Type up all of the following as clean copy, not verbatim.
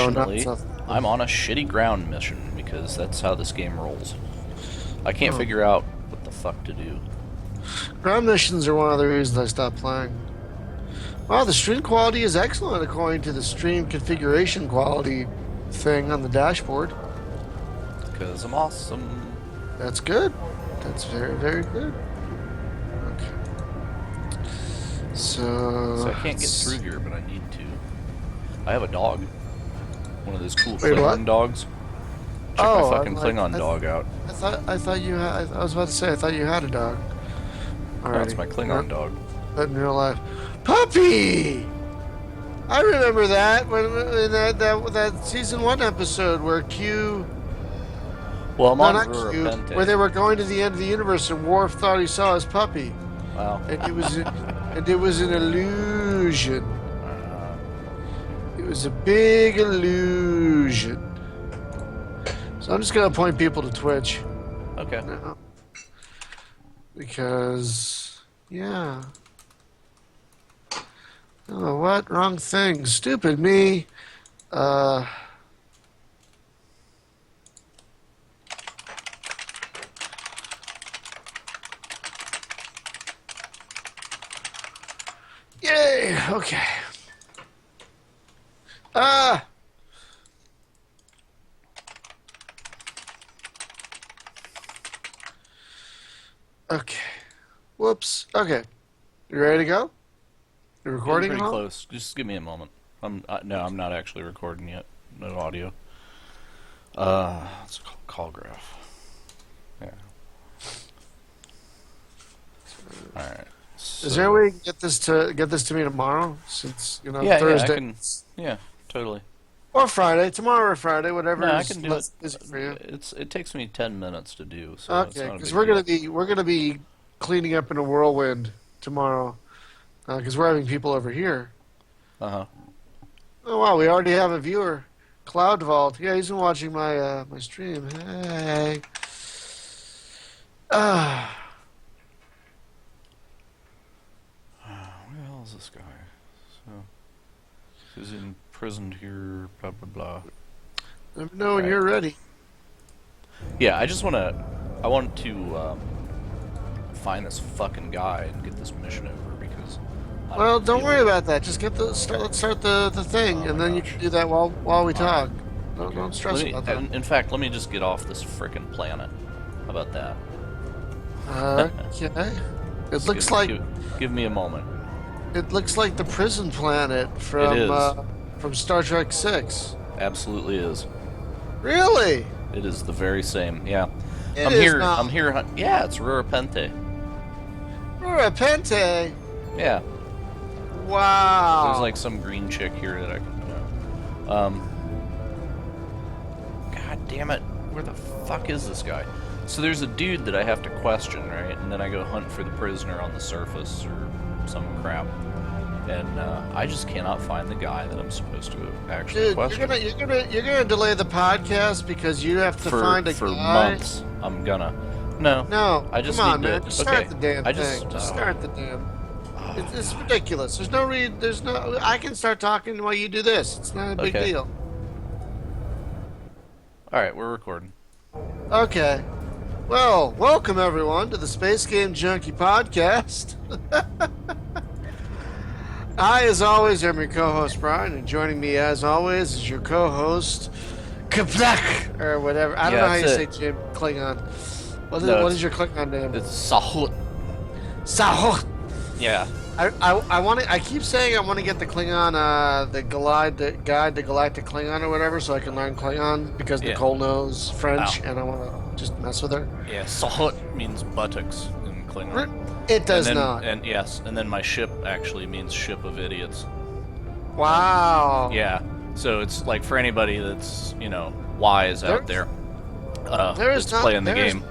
Unfortunately, not I'm on a shitty ground mission because that's how this game rolls. I can't figure out what the fuck to do. Ground missions are one of the reasons I stopped playing. Wow, the stream quality is excellent according to the stream configuration quality thing on the dashboard. Because I'm awesome. That's good. That's very, very good. Okay. So I can't get through here, but I need to. I have a dog. One of those cool Wait, Klingon what? dogs. Check my fucking Klingon dog out. I thought you had. I was about to say I thought you had a dog. No, it's my Klingon dog. But in real life, puppy. I remember that when in that season 1 episode where Q. Well, I'm on not Rura Q, Pente. where they were going to the end of the universe and Worf thought he saw his puppy. Wow. And it was an illusion. It was a big illusion. So I'm just gonna point people to Twitch. Okay. Now. Because yeah. Oh, what? Wrong thing. Stupid me. Yay! Okay. Okay. Whoops. Okay. You ready to go? You recording? Getting pretty close. Just give me a moment. No, I'm not actually recording yet. No audio. It's a call graph. Yeah. All right. So, is there a way you can get this to me tomorrow? Since yeah, Thursday. Yeah, yeah, totally. Or Friday, tomorrow or Friday, whatever. No, is I can do less it. busy for you. It takes me 10 minutes to do. So okay, because we're gonna be cleaning up in a whirlwind tomorrow. Because we're having people over here. Uh-huh. Oh wow, we already have a viewer, Cloud Vault. Yeah, he's been watching my my stream. Hey. Where the hell is this guy? So he's imprisoned here. Blah blah blah. Let me know when you're ready. Yeah, I want to find this fucking guy and get this mission over because. Well, don't worry about that. Just get let's start the thing, and then you can do that while we talk. Don't stress about that. In fact, let me just get off this frickin' planet. How about that? Okay. It looks like. Give me a moment. It looks like the prison planet from Star Trek 6. Absolutely is. Really? It is the very same. Yeah. I'm here. Yeah, it's Rura Pente. Rura Pente. Yeah. Wow. There's like some green chick here that I can. God damn it! Where the fuck is this guy? So there's a dude that I have to question, right? And then I go hunt for the prisoner on the surface or some crap. And I just cannot find the guy that I'm supposed to actually question. You're gonna delay the podcast because you have to find a guy. For months. I'm gonna. No. I just come on, need man. to. Just start the damn thing. Just start the damn. It's ridiculous. There's no read. There's no. I can start talking while you do this. It's not a big deal. All right, we're recording. Okay. Well, welcome everyone to the Space Game Junkie podcast. I, as always, am your co-host Brian, and joining me, as always, is your co-host Kaplak or whatever. I don't know how you say Jim Klingon. What is your Klingon name? It's Sahut. Sahut. Yeah. I want to. I keep saying I want to get the Klingon, the Guide to Galactic Klingon or whatever, so I can learn Klingon because Nicole knows French, and I want to just mess with her. Yeah, Sahut means buttocks in Klingon. It does not. And yes, and then my ship actually means ship of idiots. Wow. Yeah. So it's like for anybody that's wise out there, that's playing the game.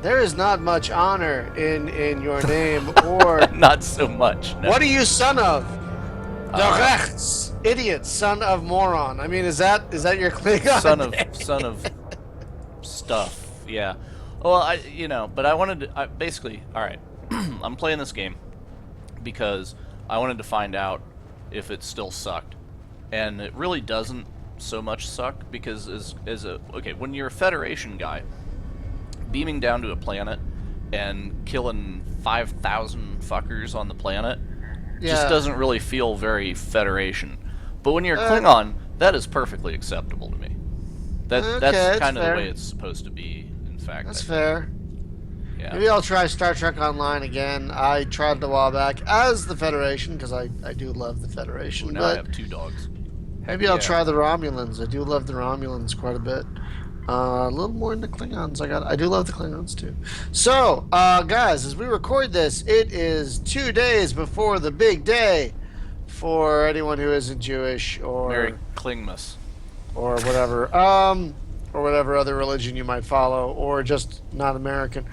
There is not much honor in your name, or not so much. No. What are you, son of? Idiot, son of moron. I mean, is that your Klingon? Son of stuff. Yeah. Well, but I wanted to. Basically, all right. I'm playing this game because I wanted to find out if it still sucked, and it really doesn't so much suck because when you're a Federation guy, beaming down to a planet and killing 5,000 fuckers on the planet just Yeah. doesn't really feel very Federation. But when you're a Uh, Klingon, that is perfectly acceptable to me. That's okay, that's kind of the way fair. it's supposed to be. In fact, That's I think. fair. Yeah. Maybe I'll try Star Trek Online again. I tried it a while back as the Federation because I do love the Ooh, Federation, now I but have 2 dogs. Heck maybe I'll yeah. try the Romulans. I do love the Romulans quite a bit. A little more into Klingons. I do love the Klingons too. So, guys, as we record this, it is 2 days before the big day for anyone who isn't Jewish Merry Klingmas. or whatever. Or whatever other religion you might follow, or just not American.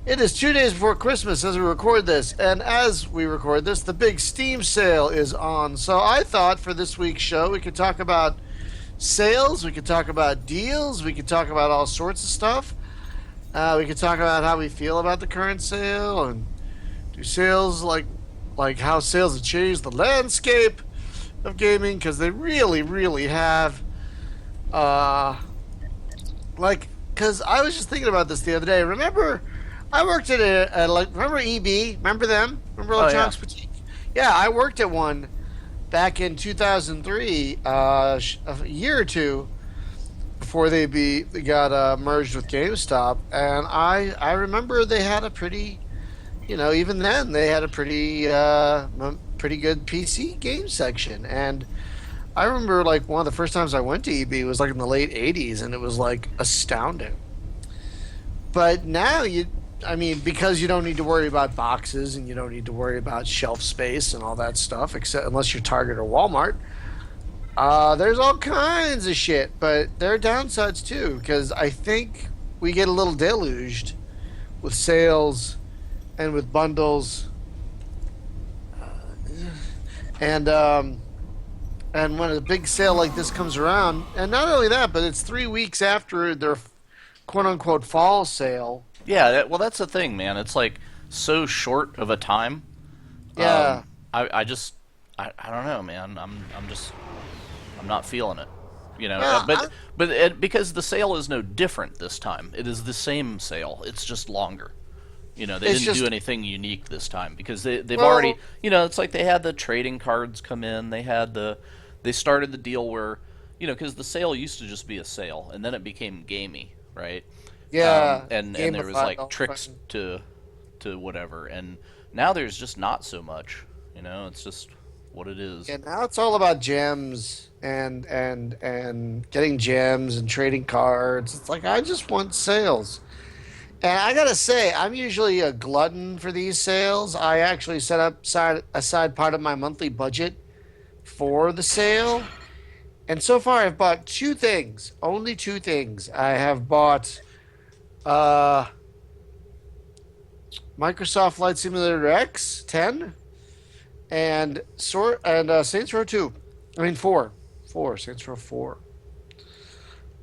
It is 2 days before Christmas as we record this, and as we record this, the big Steam sale is on. So I thought for this week's show we could talk about sales, we could talk about deals, we could talk about all sorts of stuff. We could talk about how we feel about the current sale, and do sales like how sales have changed the landscape of gaming, because they really, really have. Because I was just thinking about this the other day. Remember, I worked at remember EB? Remember them? Remember Oh yeah. Electronics Boutique? Yeah, I worked at one back in 2003, a year or two before they got merged with GameStop, and I remember they had a pretty, even then they had a pretty good PC game section. And I remember like one of the first times I went to EB was like in the late 80s, and it was like astounding. But now I mean, because you don't need to worry about boxes and you don't need to worry about shelf space and all that stuff, except unless you're Target or Walmart. There's all kinds of shit, but there are downsides too, because I think we get a little deluged with sales and with bundles, and when a big sale like this comes around, and not only that, but it's 3 weeks after their quote unquote fall sale. Yeah. Well, that's the thing, man. It's like so short of a time. Yeah, I just I don't know, man. I'm not feeling it. yeah, Because the sale is no different this time. It is the same sale. It's just longer. They it's didn't do just anything unique this time because they've already, well, it's like they had the trading cards come in. They started the deal where, because the sale used to just be a sale and then it became gamey, right? yeah, And there was gamified like all tricks fucking. to whatever. And now there's just not so much, it's just what it is. Yeah, now it's all about gems and getting gems and trading cards. It's like I just want sales. And I gotta say, I'm usually a glutton for these sales. I actually set up aside part of my monthly budget for the sale. And so far, I've bought two things. Only two things. I have bought uh, Microsoft Flight Simulator X 10 and Saints Row 2. I mean 4. Saints Row 4.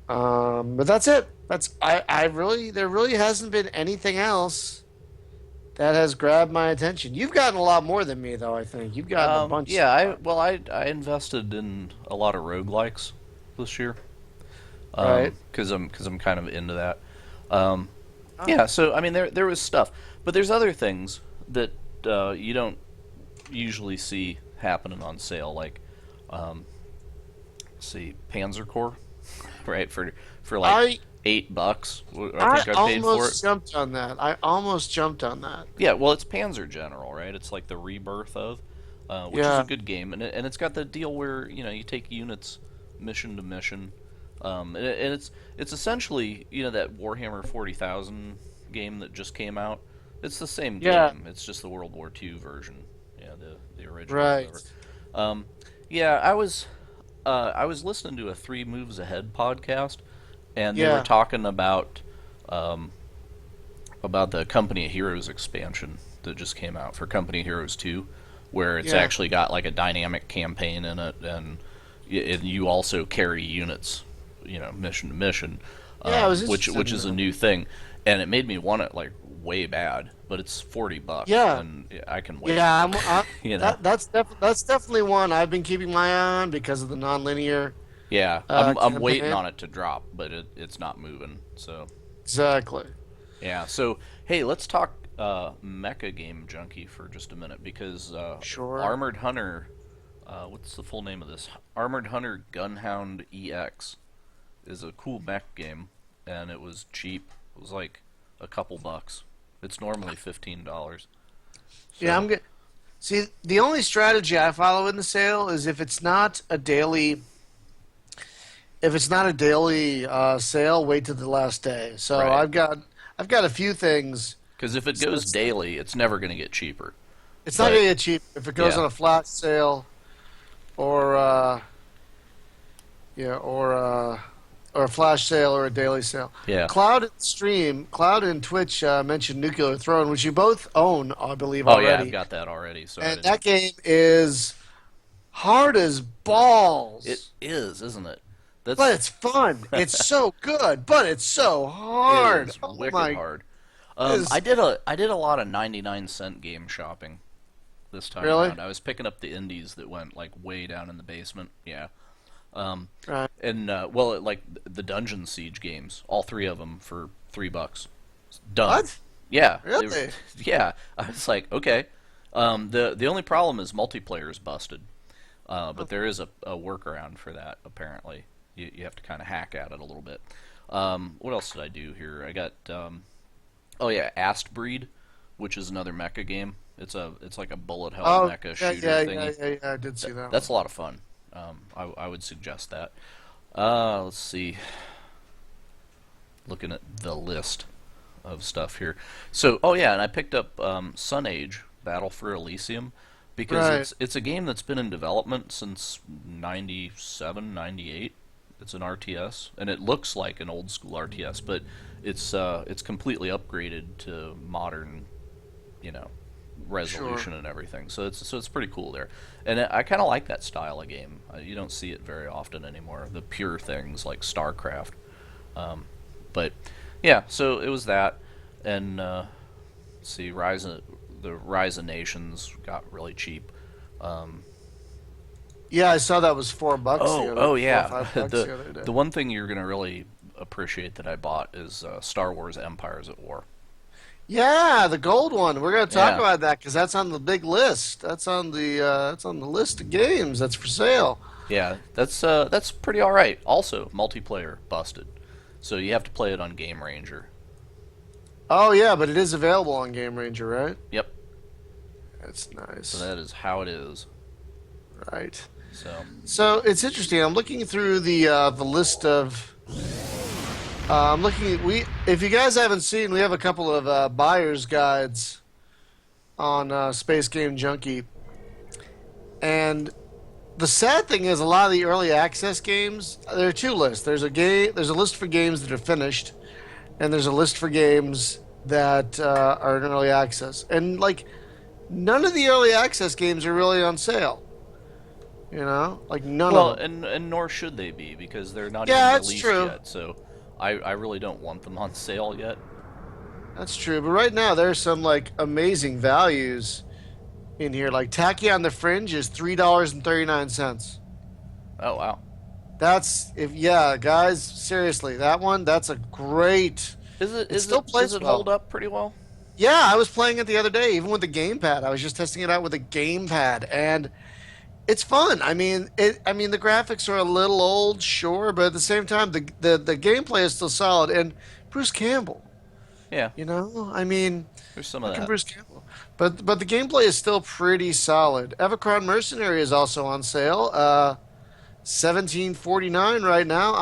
But that's it. I really there really hasn't been anything else that has grabbed my attention. You've gotten a lot more than me though, I think. You've gotten a bunch Yeah, so I far. well, I invested in a lot of roguelikes this year, Right? because I'm kind of into that. Um, Oh, yeah, so I mean, there was stuff, but there's other things that you don't usually see happening on sale, like um, see Panzer Corps, right? For like I $8, I I think I paid for it. almost jumped on that. I almost jumped on that. Yeah, well, it's Panzer General, right? It's like the rebirth of, which is a Yeah. good game, and it's got the deal where you take units mission to mission, and it's essentially that Warhammer 40,000 game that just came out. It's the same Yeah. game. It's just the World War II version, yeah, the original, or Right. whatever. Um, yeah, I was listening to a Three Moves Ahead podcast, and they were Yeah. talking um, about the Company of Heroes expansion that just came out for Company of Heroes 2, where it's Yeah. actually got like a dynamic campaign in it, and you also carry units, mission to mission, Yeah, I was which interested is in a that. new thing, and it made me want it like way bad but it's $40, Yeah, and I can wait. yeah. You know. That's definitely one I've been keeping my eye on because of the nonlinear Yeah, I'm waiting campaign. on it to drop, but it's not moving. So Exactly. yeah. So hey, let's talk Mecha Game Junkie for just a minute because Sure. Armored Hunter. What's the full name of this? Armored Hunter Gunhound EX is a cool mech game, and it was cheap. It was like a couple bucks. It's normally $15. Yeah, So I'm good. See, the only strategy I follow in the sale is if it's not a daily sale, wait to the last day. So right, I've got a few things. because if it So goes daily, it's never going to get cheaper. it's not But gonna get cheap if it goes yeah, on a flash sale or yeah or a flash sale or a daily sale. yeah. Cloud and Twitch mentioned Nuclear Throne, which you both own, I believe, Oh yeah, I've already. got that already. So I And didn't. that game is hard as It balls. is, isn't it? But That's it's fun. It's so good, but it's so it hard. is Oh wicked my, hard. is I did a lot of 99-cent game shopping this time really? around. I was picking up the indies that went like way down in the basement. Yeah. Right. And well, like the Dungeon Siege games, all three of them for $3. Done. What? Yeah. Really? Yeah. I was like, okay. The only problem is multiplayer is busted. But there is a workaround for that apparently. You have to kind of hack at it a little bit. What else did I do here? I got oh yeah, Astbreed, which is another mecha game. It's like a bullet hell Oh, mecha yeah, shooter yeah, thingy. yeah, yeah, yeah. I did see that That's one. a lot of fun. I would suggest that. Let's see. Looking at the list of stuff here. So, oh yeah, and I picked up Sun Age: Battle for Elysium because Right. it's a game that's been in development since 97, 98. It's an RTS, and it looks like an old school RTS, but it's completely upgraded to modern, you know, Sure. resolution and everything. So it's pretty cool there, and I kind of like that style of game. You don't see it very often anymore. The pure things like StarCraft, but yeah. So it was that, and see, the Rise of Nations got really cheap. Um, Yeah, I saw that was $4 the other, oh four or yeah, $5 the other day. the one thing you're gonna really appreciate that I bought is Star Wars Empires at War. Yeah, the gold one. We're gonna talk Yeah, about that because that's on the big list. That's on the list of games that's for sale. yeah, that's pretty all right. Also, multiplayer busted, so you have to play it on Game Ranger. Oh yeah, but it is available on Game Ranger, right? Yep, That's so nice. that is how it is. Right. So So it's interesting. I'm looking through the list of. I'm looking. We If you guys haven't seen, we have a couple of buyers guides on Space Game Junkie, and the sad thing is a lot of the early access games. There are two lists. There's a list for games that are finished, and there's a list for games that are in early access. And like none of the early access games are really on sale. You know, like none of well, them. and nor should they be because they're not even Yeah, that's released true. yet. So I really don't want them on sale yet. That's true. But right now, there's some like amazing values in here. Like Tacky on the Fringe is $3.39. Oh wow. That's if yeah, guys, seriously, that one that's a great. Is it It is still it does plays it hold well. up pretty well? Yeah, I was playing it the other day, even with the gamepad. I was just testing it out with a gamepad, and it's fun. I mean, the graphics are a little old, sure, but at the same time, the gameplay is still solid. And Bruce Campbell, Yeah, you know, I mean, there's some of fucking that. Bruce Campbell. But the gameplay is still pretty solid. Evercron Mercenary is also on sale. 17.49 right now.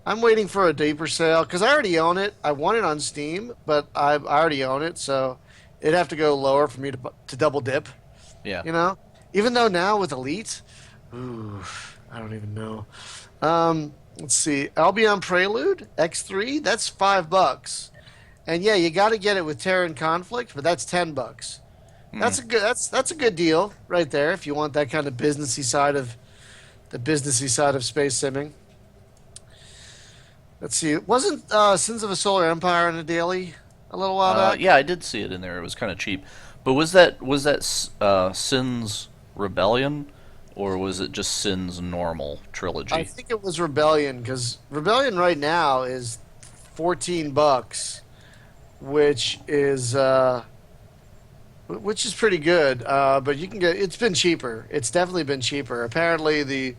I'm waiting for a deeper sale because I already own it. I want it on Steam, but I already own it, so it'd have to go lower for me to double dip. Yeah. You know, even though now with Elite, ooh, I don't even know. Let's see, Albion Prelude X3. That's $5, and yeah, you got to get it with Terran Conflict, but that's $10. Hmm. That's a good deal right there if you want that kind of businessy side of space simming. Let's see. Wasn't Sins of a Solar Empire on a daily? a little while back? Yeah, I did see it in there. It was kind of cheap. But was that Sin's Rebellion, or was it just Sin's normal I trilogy? think it was Rebellion because Rebellion right now is $14, which is pretty good. But you can get it's been cheaper. It's definitely been cheaper. Apparently, the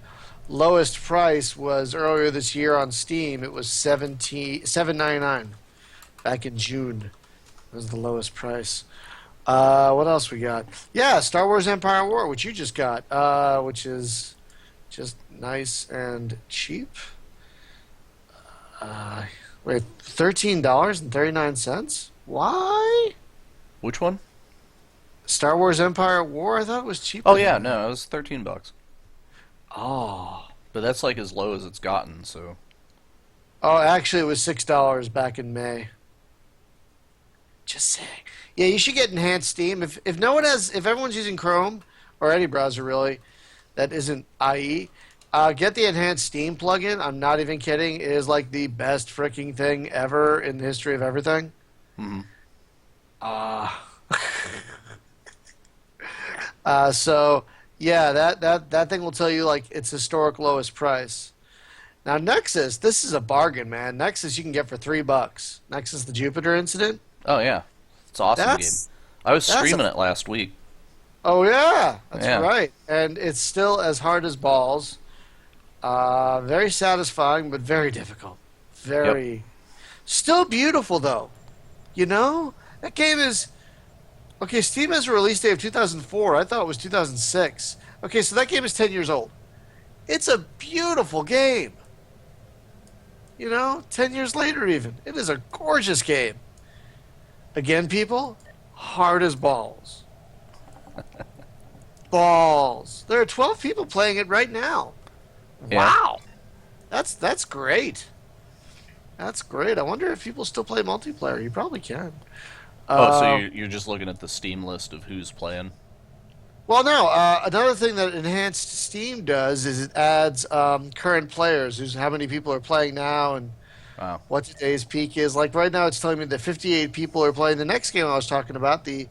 lowest price was earlier this year on Steam. It was 7.99 back in June. It was the lowest price. What else we got? Yeah, Star Wars Empire War, which you just got, which is just nice and cheap. Uh, Wait, $13.39? Why? Which one? Star Wars Empire War? I thought it was Oh cheaper yeah, than that. no, it was $13. Oh. But that's like as low as it's gotten. So Oh, actually, it was $6 back in May. Just saying. Yeah, you should get enhanced Steam. If no one has, if everyone's using Chrome or any browser really, that isn't IE, get the enhanced Steam plugin. I'm not even kidding. It is like the best freaking thing ever in the history of everything. mhm. Uh, so yeah, that thing will tell you like its historic lowest price. Now Nexus, this is a bargain, man. Nexus you can get for $3. Nexus the Jupiter incident. Oh yeah, it's an awesome game. That's I was that's a streaming it last week. oh yeah, that's Yeah. right. And it's still as hard as balls. Very satisfying, but very difficult. Yep. Very still beautiful though. You know that game is okay. Steam has a release date of 2004. I thought it was 2006. Okay, so that game is 10 years old. It's a beautiful game. 10 years later, even. It is a gorgeous game. Again, people, hard as balls. Balls. There are 12 people playing it right now. Yeah. Wow. That's great. That's great. I wonder if people still play multiplayer. You probably can. Oh, so Uh, you're just looking at the Steam list of who's playing. well, no. Another thing that Enhanced Steam does is it adds current players, who's how many people are playing now, and Wow. what today's peak is. Like right now, it's telling me that 58 people are playing the next game I was talking about, the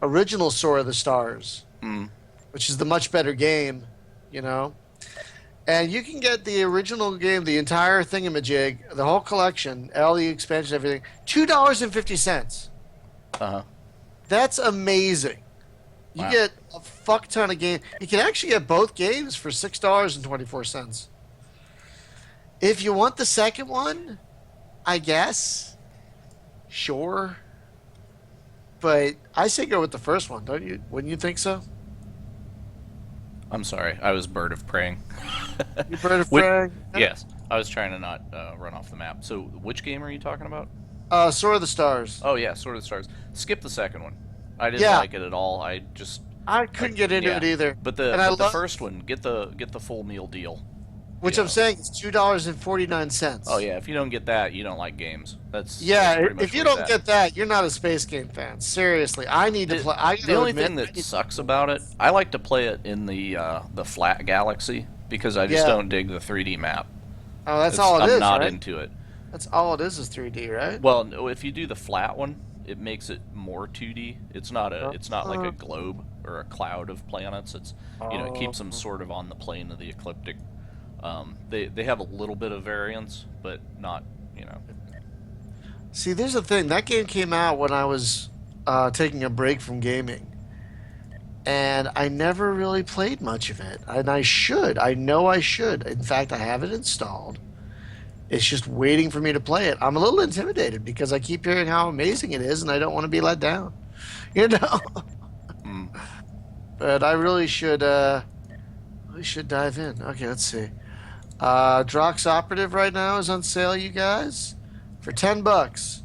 original Sword of the Stars, Mm. which is the much better game, you know. And you can get the original game, the entire thingamajig, the whole collection, all the expansion, everything, $2.50. Uh huh. That's amazing. You Wow. get a fuck ton of game. You can actually get both games for $6.24. If you want the second one, I guess, sure. But I say go with the first one, don't you? Wouldn't you think so? I'm sorry. I was bird of preying. You bird of Which, prey? yes, I was trying to not run off the map. So, which game are you talking about? Sword of the Stars. Oh yeah, Sword of the Stars. Skip the second one. I didn't Yeah, like it at all. I just I couldn't get into yeah. it either. But And I the love, first one, get the full meal deal. which You I'm know. saying is Oh $2.49. yeah, if you don't get that, you don't like games. That's Yeah, pretty much if you where it's don't at. get that, you're not a space game fan. Seriously, I need to The, play. I the gotta only admit, thing I that need, sucks about it, I like to play it in the flat galaxy because I just yeah. don't dig the 3D map. Oh, that's all it I'm is, not right? into it. That's all it is 3D, right? Well, no, if you do the flat one, it makes it more 2D. It's not like Uh, a globe or a cloud of planets. It's it oh. keeps them sort of on the plane of the ecliptic. They have a little bit of variance, but not you know. See, there's the thing. That game came out when I was taking a break from gaming, and I never really played much of it. And I should. I know I should. In fact, I have it installed. It's just waiting for me to play it. I'm a little intimidated because I keep hearing how amazing it is, and I don't want to be let down. You know. Mm. But I really should dive in. Okay, let's see. Drox Operative right now is on sale, you guys, for $10,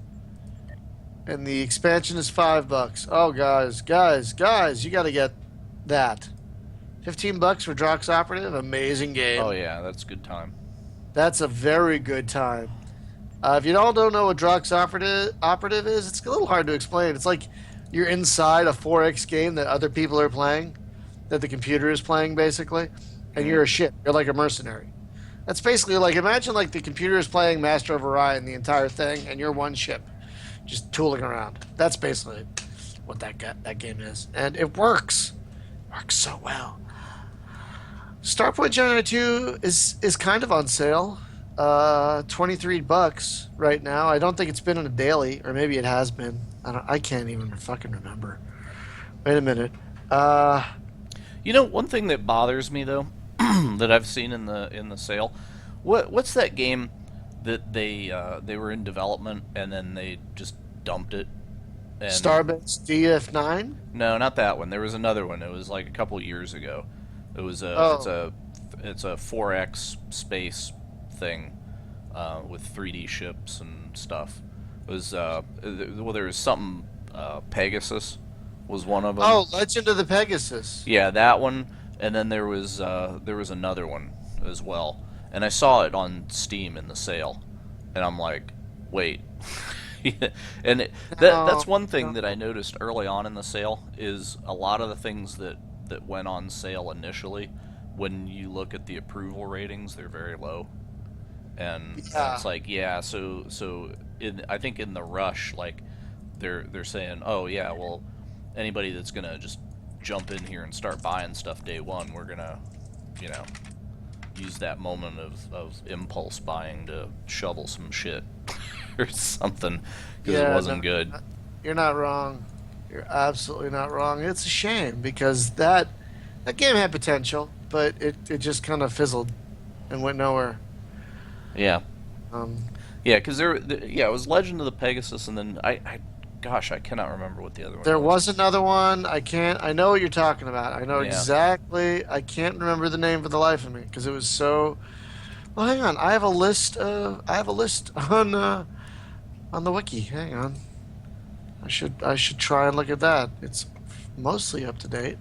and the expansion is $5. Oh, guys, you got to get that. $15 for Drox Operative, amazing game. Oh yeah, that's a good time. That's a very good time. If you all don't know what Drox Operative is, it's a little hard to explain. It's like you're inside a 4X game that other people are playing, that the computer is playing, basically, and Mm. you're a ship. You're like a mercenary. That's basically like, imagine like the computer is playing Master of Orion, the entire thing, and you're one ship. just tooling around. That's basically what that game is, and it works. Works so well. Starpoint Gemini 2 is kind of on sale. $23 right now. I don't think it's been on a daily, or maybe it has been. I can't even fucking remember. Wait a minute. One thing that bothers me though, that I've seen in the sale, what's that game that they were in development and then they just dumped it? And Starbase DF9. no, not that one. There was another one. It was like a couple years ago. It was Oh, it's a 4X space thing with 3D ships and stuff. It was well, there was something Pegasus was one of them. oh, Legend of the Pegasus. Yeah, that one, and then there was another one as well, and I saw it on Steam in the sale, and I'm like, wait, and that's No, one thing no. that I noticed early on in the sale is a lot of the things that went on sale initially, when you look at the approval ratings, they're very low, and Yeah. it's like yeah, I think in the rush, like they're saying, oh yeah, well anybody that's gonna just jump in here and start buying stuff day one, we're gonna, you know, use that moment of impulse buying to shovel some shit or something because it Yeah, no, wasn't good. you're not wrong. You're absolutely not wrong. It's a shame because that game had potential, but it just kind of fizzled and went nowhere. Yeah, Um, yeah, because yeah, it was Legend of the Pegasus, and then gosh, I cannot remember what the other one there was. was another one. I can't. I know what you're talking about. I know Yeah. exactly. I can't remember the name for the life of me because it was so. Well, hang on. I have a list. I have a list on the wiki. Hang on. I should try and look at that. It's mostly up to date.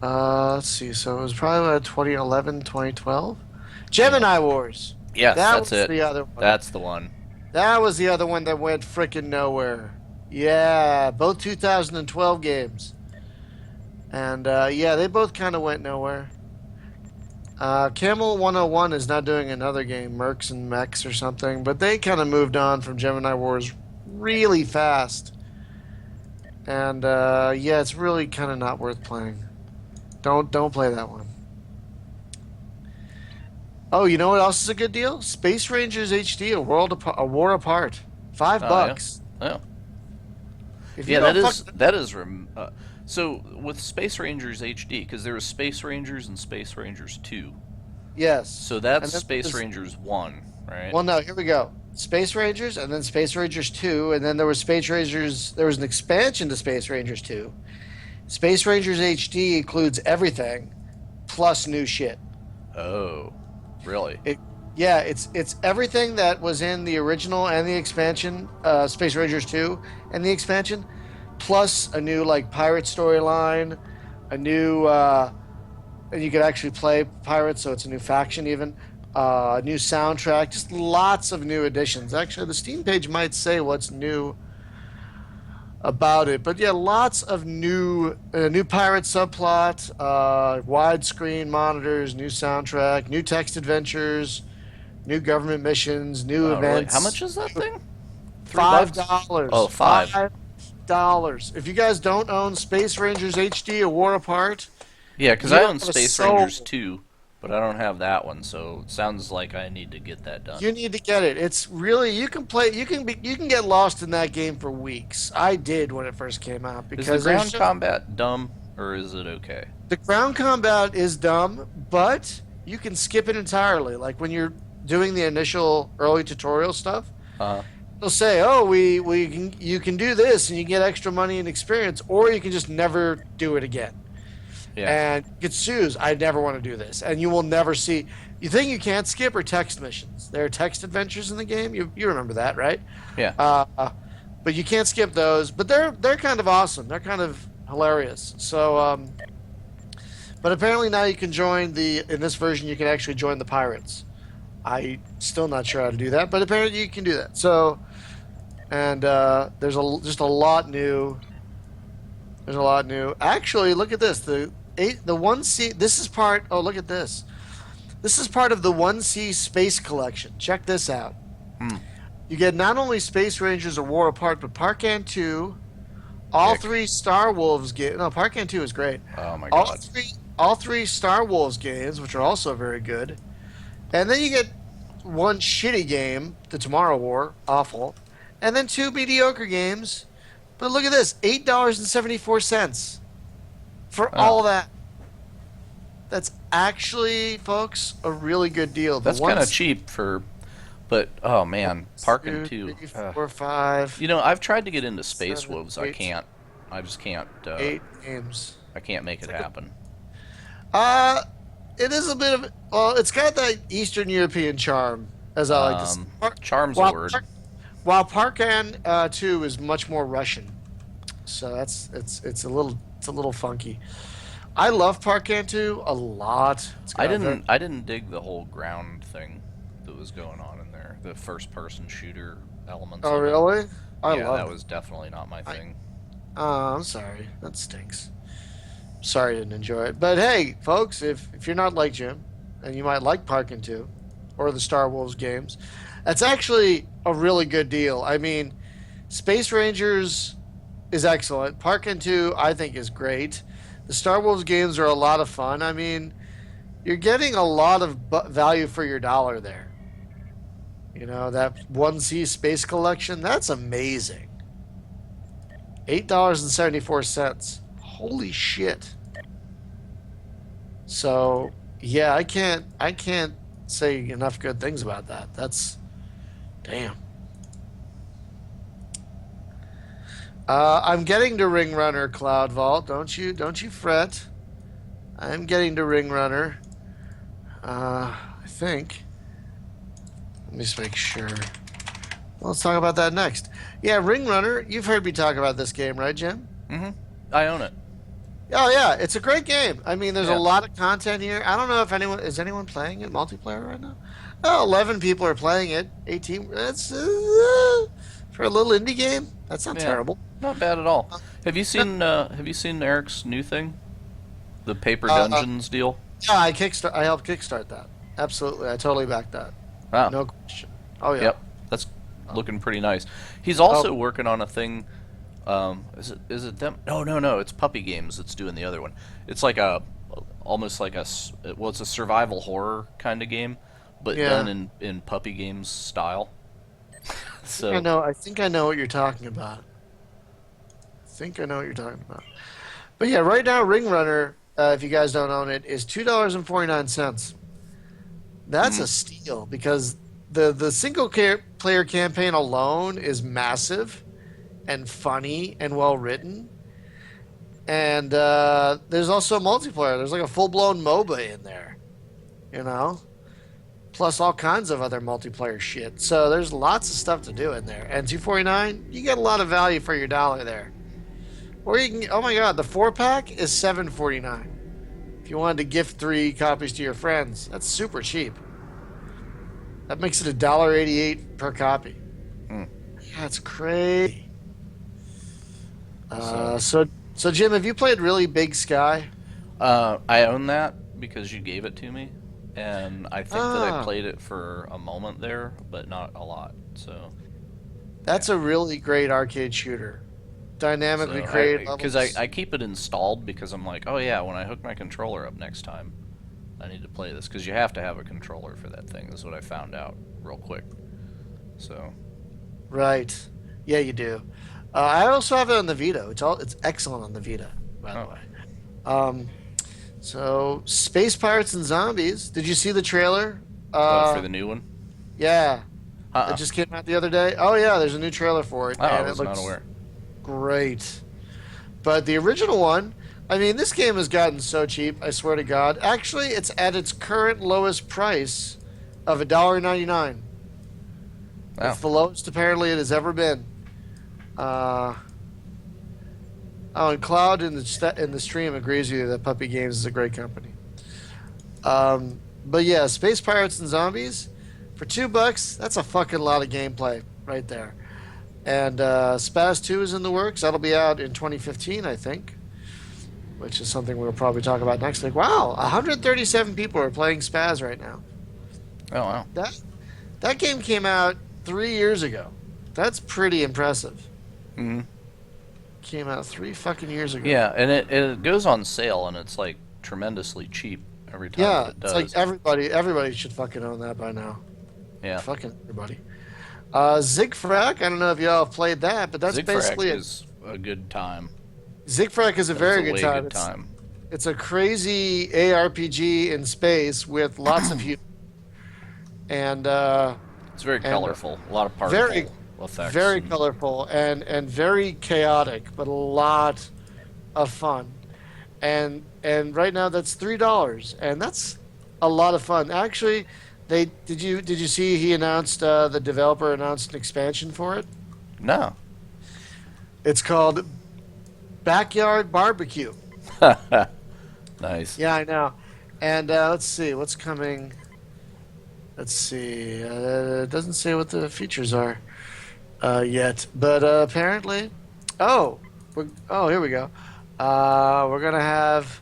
Let's see. So it was probably about 2011, 2012. Yeah. Gemini Wars. Yes, That that's was it. the other one. That's the one. That was the other one that went frickin' nowhere. Yeah, both 2012 games. And yeah, they both kind of went nowhere. Camel 101 is not doing another game, Mercs and Mechs or something, but they kind of moved on from Gemini Wars really fast. And yeah, it's really kind of not worth playing. Don't play that one. Oh, you know what else is a good deal? Space Rangers HD, a War Apart, five Oh yeah. bucks. Oh. If you Yeah, don't fuck, so with Space Rangers HD, because there was Space Rangers and Space Rangers 2. yes, So that's and then Space there's, Rangers 1, right? well, no, here we go. Space Rangers, and then Space Rangers 2, and then there was Space Rangers. There was an expansion to Space Rangers 2. Space Rangers HD includes everything, plus new shit. Oh, really? It, yeah, it's everything that was in the original and the expansion, Space Rangers 2 and the expansion, plus a new like pirate storyline, a new and you could actually play pirates, so it's a new faction even. A new soundtrack, just lots of new additions. Actually, the Steam page might say what's new about it, but yeah, lots of new pirate subplot, widescreen monitors, new soundtrack, new text adventures, new government missions, new Oh, really? How events. much is that thing? Three Five bucks? dollars. Oh, five. $5. If you guys don't own Space Rangers HD: A War Apart, Yeah, because you I don't own have a Space soul. Rangers 2, but I don't have that one, so it sounds like I need to get that done. You need to get it. It's really you can play. You can get lost in that game for weeks. I did when it first came out Is the because there's ground just combat dumb, or is it okay? the ground combat is dumb, but you can skip it entirely. Like when you're doing the initial early tutorial stuff, Uh, they'll say, "Oh, we can you can do this and you get extra money and experience, or you can just never do it again." yeah, And get sues. I never want to do this, and you will never see. You think you can't skip or text missions? There are text adventures in the game. You remember that, right? yeah. But you can't skip those. But they're kind of awesome. They're kind of hilarious. So, but apparently now you can join in this version you can actually join the pirates. I still not sure how to do that, but apparently you can do that. So, and just a lot new. There's a lot new. Actually, look at this. The 1C. This is part. Oh, look at this. This is part of the 1C Space Collection. Check this out. Hmm. You get not only Space Rangers: A War Apart, but Parkan 2, all Ick. three Star Wolves games. No, Parkan 2 is great. Oh my All god. three, all three Star Wolves games, which are also very good. And then you get one shitty game, the Tomorrow War, awful, and then two mediocre games. But look at this, $8.74 for Oh, all that. That's actually, folks, a really good deal. The that's kind of ones, cheap for. But oh man, Parkin' two, 2. three, four, five, You know, I've tried to get into Space seven, Wolves. I eight, can't. I just can't. 8 games. I can't make it happen. Uh, it is a bit of well, it's got that Eastern European charm, as I like to say. Charm's a While word. while Parkan 2 is much more Russian, so it's a little funky. I love Parkan 2 a lot. It's I got very, didn't. I didn't dig the whole ground thing that was going on in there. The first-person shooter elements oh of it. really? I Yeah, love that it. was definitely not my I thing. I'm sorry. That stinks. Sorry I didn't enjoy it. But hey, folks, if you're not like Jim, and you might like Parkin 2 or the Star Wars games, that's actually a really good deal. I mean, Space Rangers is excellent. Parkin 2 I think is great. The Star Wars games are a lot of fun. I mean, you're getting a lot of value for your dollar there. You know, that 1C space collection, that's amazing. $8.74. Holy shit. So yeah, I can't say enough good things about that. That's damn. I'm getting to Ring Runner Cloud Vault. Don't you fret. I'm getting to Ring Runner. I think. Let me just make sure. Let's talk about that next. Yeah, Ring Runner. You've heard me talk about this game, right, Jim? Mm-hmm. I own it. Oh yeah, it's a great game. I mean, there's a Yeah. lot of content here. I don't know if anyone playing it multiplayer right now. Oh, 11 people are playing it. 18. That's for a little indie game. That's not Yeah. terrible. Not bad at all. Uh, Have you seen Eric's new thing? The Paper uh, Dungeons deal? yeah, I helped kickstart that. Absolutely, I totally backed that. Wow. No question. Oh yeah. Yep. That's looking pretty nice. He's Oh also working on a thing. Is it them? No, no, no. It's Puppy Games that's doing the other one. It's like almost like well, it's a survival horror kind of game, but done yeah. in Puppy Games style. I So know. I think I know what you're talking about. I think I know what you're talking about. But yeah, right now, Ring Runner, if you guys don't own it, is $2.49. That's mm, a steal because the single player campaign alone is massive and funny and well written. And there's also multiplayer. There's like a full blown MOBA in there, you know, plus all kinds of other multiplayer shit. So there's lots of stuff to do in there. And 249, you get a lot of value for your dollar there. Or you can, oh my god, the 4-pack is 7.49. If you wanted to gift 3 copies to your friends, that's super cheap. That makes it $1.88 per copy. mm. That's crazy. So So Jim, have you played Really Big Sky? I own that because you gave it to me, and I think that I Ah, played it for a moment there, but not a lot. So yeah. that's a really great arcade shooter. Dynamically So created because levels. I keep it installed because I'm like, oh yeah, when I hook my controller up next time, I need to play this because you have to have a controller for that thing. Is what I found out real quick. So Right. Yeah, you do. I also have it on the Vita. It's excellent on the Vita, by the oh, way. Um, so Space Pirates and Zombies. Did you see the trailer? what for the new one? Yeah, it Uh-uh. just came out the other day. Oh yeah, there's a new trailer for it, Oh, I and it was not looks aware. great. But the original one, I mean, this game has gotten so cheap. I swear to God. Actually, it's at its current lowest price of $1.99. Wow. It's the lowest apparently it has ever been. Uh, oh, and Cloud in the stream agrees with you that Puppy Games is a great company. But yeah, Space Pirates and Zombies for $2. That's a fucking lot of gameplay right there. And Spaz 2 is in the works. That'll be out in 2015, I think, which is something we'll probably talk about next week. Wow, 137 people are playing Spaz right now. Oh wow. That that game came out 3 years ago. That's pretty impressive. Hmm. Came out 3 fucking years ago. Yeah, and it goes on sale, and it's like tremendously cheap every time that Yeah, it it's like does. everybody should fucking own that by now. Yeah. Fucking everybody. Zigfrak, I don't know if y'all have played that, but that's Zigfrack basically a is a good time. Zigfrak is a That is very a good way time. good time. It's a crazy ARPG in space with lots of humor and It's very and colorful. A lot of very particle effects very and colorful and very chaotic, but a lot of fun. And right now that's $3, and that's a lot of fun. Actually, they did you see he announced the developer announced an expansion for it? no. It's called Backyard Barbecue. Nice. Yeah, I know. And let's see what's coming. Let's see. It doesn't say what the features are yet, but apparently, oh, here we go. We're gonna have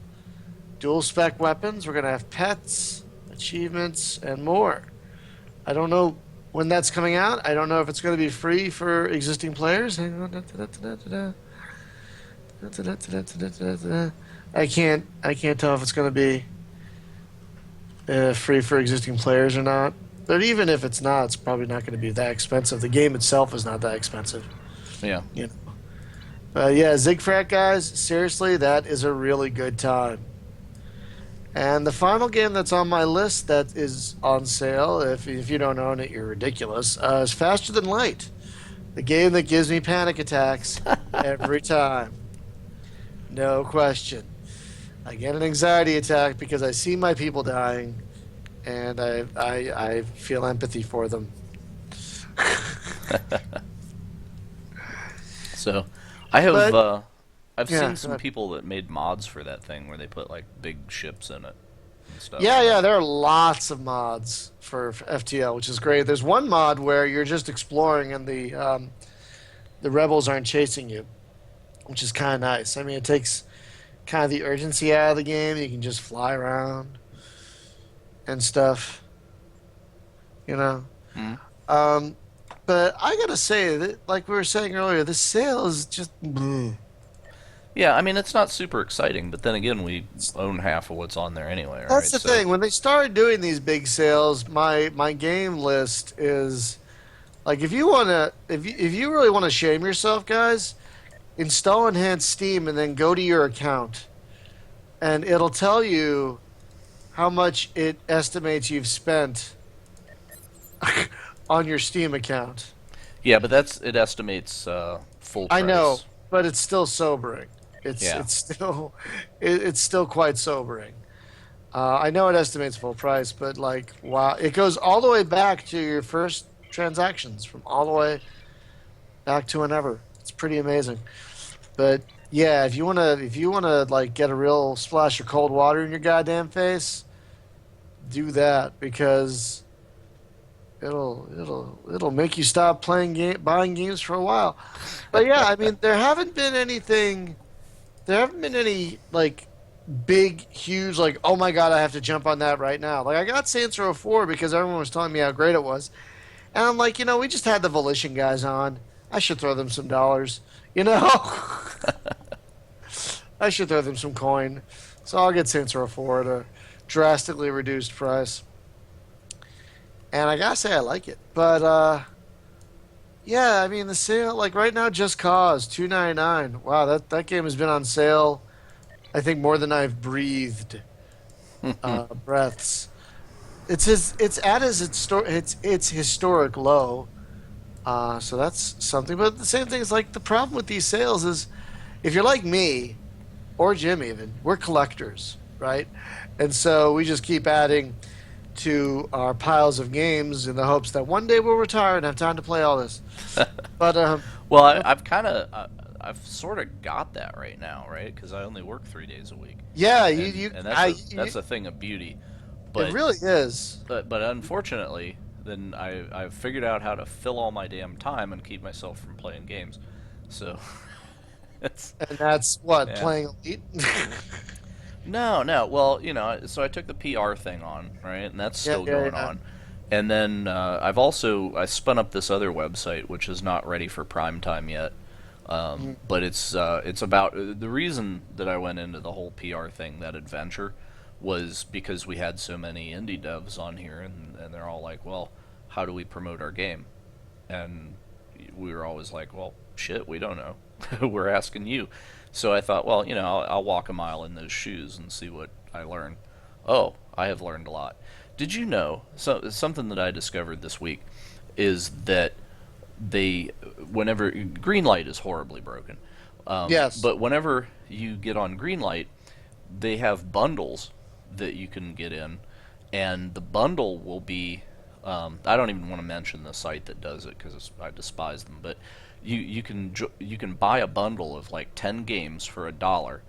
dual spec weapons. We're gonna have pets, achievements, and more. I don't know when that's coming out. I don't know if it's going to be free for existing players. Hang on. I can't tell if it's going to be free for existing players or not. But even if it's not, it's probably not going to be that expensive. The game itself is not that expensive, Yeah. you know. Yeah, Zigfrat guys, seriously, that is a really good time. And the final game that's on my list that is on sale, if you don't own it, you're ridiculous, is Faster Than Light. The game that gives me panic attacks every time. No question. I get an anxiety attack because I see my people dying, and I feel empathy for them. So, I have But I've yeah, seen some people that made mods for that thing where they put like big ships in it and stuff. yeah, there are lots of mods for FTL, which is great. There's one mod where you're just exploring and the rebels aren't chasing you, which is kind of nice. I mean, it takes kind of the urgency out of the game. You can just fly around and stuff, you know. Mhm. Um, but I gotta say that, like we were saying earlier, this sale is just. Bleh. Yeah, I mean it's not super exciting, but then again we own half of what's on there anyway, That's right? the So thing. When they started doing these big sales, my game list is like if you really want to shame yourself, guys, install Enhanced Steam and then go to your account, and it'll tell you how much it estimates you've spent on your Steam account. yeah, but it estimates full I know, price. but it's still sobering. Yeah. It's still quite sobering. I know it estimates full price, but like wow, it goes all the way back to your first transactions from all the way back to whenever. It's pretty amazing. But yeah, if you wanna like get a real splash of cold water in your goddamn face, do that because it'll make you stop buying games for a while. But yeah, I mean there haven't been any like big huge like oh my god I have to jump on that right now. Like I got Saints Row 4 because everyone was telling me how great it was. And I'm like, we just had the Volition guys on. I should throw them some dollars. You know? I should throw them some coin. So I'll get Saints Row 4 at a drastically reduced price. And I gotta say I like it. But yeah, I mean the sale like right now Just Cause $2.99. Wow, that game has been on sale I think more than I've breathed breaths. It's at its historic low. So that's something. But the same thing is like the problem with these sales is if you're like me or Jim even, we're collectors, right? And so we just keep adding to our piles of games in the hopes that one day we'll retire and have time to play all this. But Well, I've sort of got that right now, right? Because I only work 3 days a week, yeah, and that's a thing of beauty. But it really is. but unfortunately, then I've figured out how to fill all my damn time and keep myself from playing games. So it's And that's what yeah. playing Elite. No. Well, so I took the PR thing on, right, and that's still Yeah, going yeah. on. And then I spun up this other website which is not ready for prime time yet. But it's about the reason that I went into the whole PR thing, that adventure, was because we had so many indie devs on here, and they're all like, well, how do we promote our game? And we were always like, well, shit, we don't know. We're asking you. So I thought, well, I'll walk a mile in those shoes and see what I learn. Oh, I have learned a lot. Did you know, something that I discovered this week is that they, whenever Greenlight is horribly broken, Yes. but whenever you get on Greenlight, they have bundles that you can get in, and the bundle will be, I don't even want to mention the site that does it because I despise them, but you can buy a bundle of like 10 games for $1,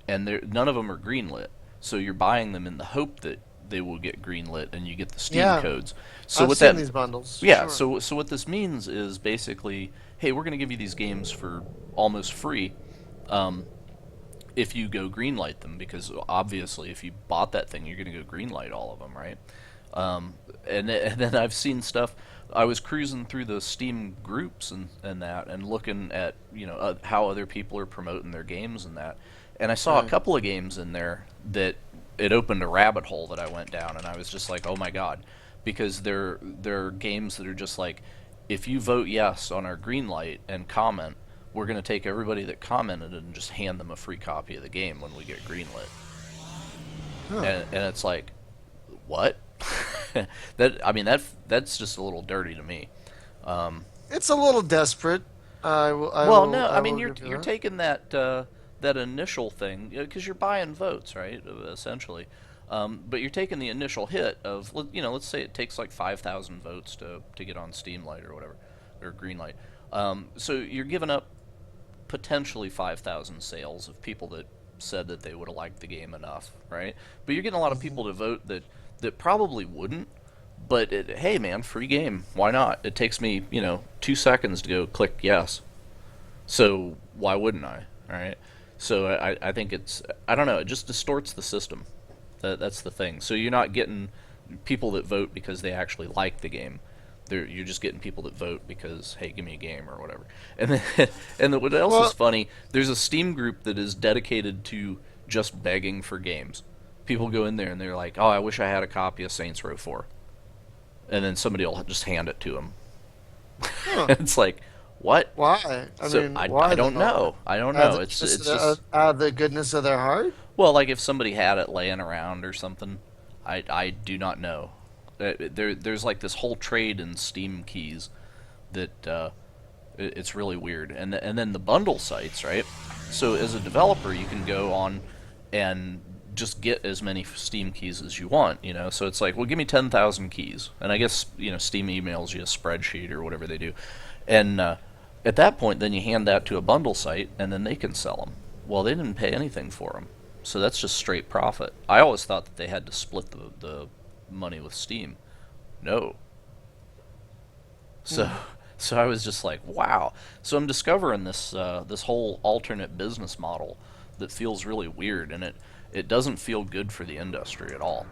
and none of them are greenlit, so you're buying them in the hope that they will get greenlit and you get the Steam Yeah. codes. So I've what seen that these bundles. Yeah, Sure. so what this means is basically, hey, we're going to give you these games for almost free, if you go greenlight them, because obviously if you bought that thing, you're going to go greenlight all of them, right? And then I've seen stuff. I was cruising through the Steam groups and that, and looking at how other people are promoting their games and that, and I saw a Right. couple of games in there that it opened a rabbit hole that I went down, and I was just like, oh my god, because they're games that are just like, if you vote yes on our green light and comment, we're going to take everybody that commented and just hand them a free copy of the game when we get greenlit. Huh. And it's like, what? That's just a little dirty to me. It's a little desperate. Well, no, I I mean will you're give you you're that. taking that initial thing, because you're buying votes, right? Essentially, but you're taking the initial hit of, let's say it takes like 5,000 votes to get on Steam Light or whatever, or Greenlight. So you're giving up potentially 5,000 sales of people that said that they would have liked the game enough, right? But you're getting a lot of people to vote that probably wouldn't. But hey, man, free game. Why not? It takes me 2 seconds to go click yes. So why wouldn't I? All right. So I think I don't know. It just distorts the system. That's the thing. So you're not getting people that vote because they actually like the game. You're just getting people that vote because, hey, give me a game or whatever. And then, what else is Well, funny? There's a Steam group that is dedicated to just begging for games. People go in there and they're like, "Oh, I wish I had a copy of Saints Row 4," and then somebody will just hand it to them. huh. It's like, what? Why? I So mean, I why don't though? know. I don't Out know. of, It's just, out of the goodness of their heart? well, like if somebody had it laying around or something. I do not know. There's like this whole trade in Steam keys that it's really weird. And then the bundle sites, right? So as a developer, you can go on and just get as many Steam keys as you want. So it's like, well, give me 10,000 keys, and I guess Steam emails you a spreadsheet or whatever they do, and at that point, then you hand that to a bundle site, and then they can sell them. Well, they didn't pay anything for them, so that's just straight profit. I always thought that they had to split the money with Steam. No. So Hmm. so I was just like, wow. So I'm discovering this whole alternate business model that feels really weird, and it doesn't feel good for the industry at all.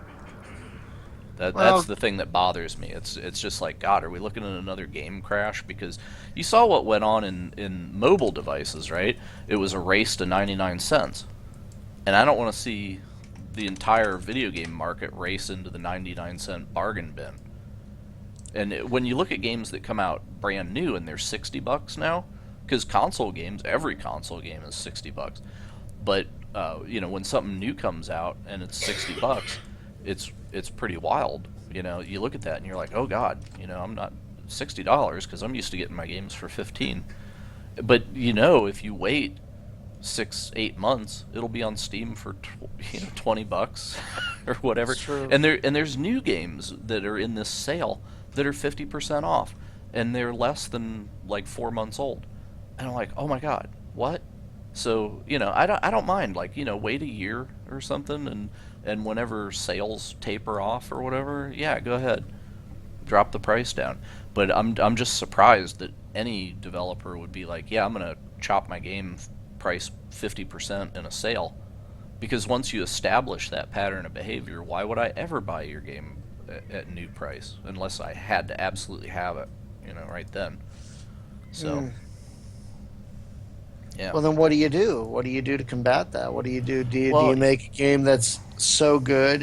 That's Well, the thing that bothers me. It's just like, God, are we looking at another game crash? Because you saw what went on in mobile devices, right? It was a race to 99 cents. And I don't want to see the entire video game market race into the 99-cent bargain bin. And when you look at games that come out brand new and they're $60 now, because console games, every console game is $60. But when something new comes out and it's $60, it's pretty wild. You look at that and you're like, oh God, I'm not $60 because I'm used to getting my games for 15. But if you wait 6-8 months, it'll be on Steam for $20 or whatever. it's true. And there's new games that are in this sale that are 50% off, and they're less than like 4 months old. And I'm like, oh my God, what? So I don't mind, like, wait a year or something, and whenever sales taper off or whatever, yeah, go ahead, drop the price down. But I'm just surprised that any developer would be like, yeah, I'm gonna chop my game price 50% in a sale, because once you establish that pattern of behavior, why would I ever buy your game at new price unless I had to absolutely have it, right then. So Mm. yeah. Well, then what do you do? What do you do to combat that? What do you do? Do you Well, make a game that's so good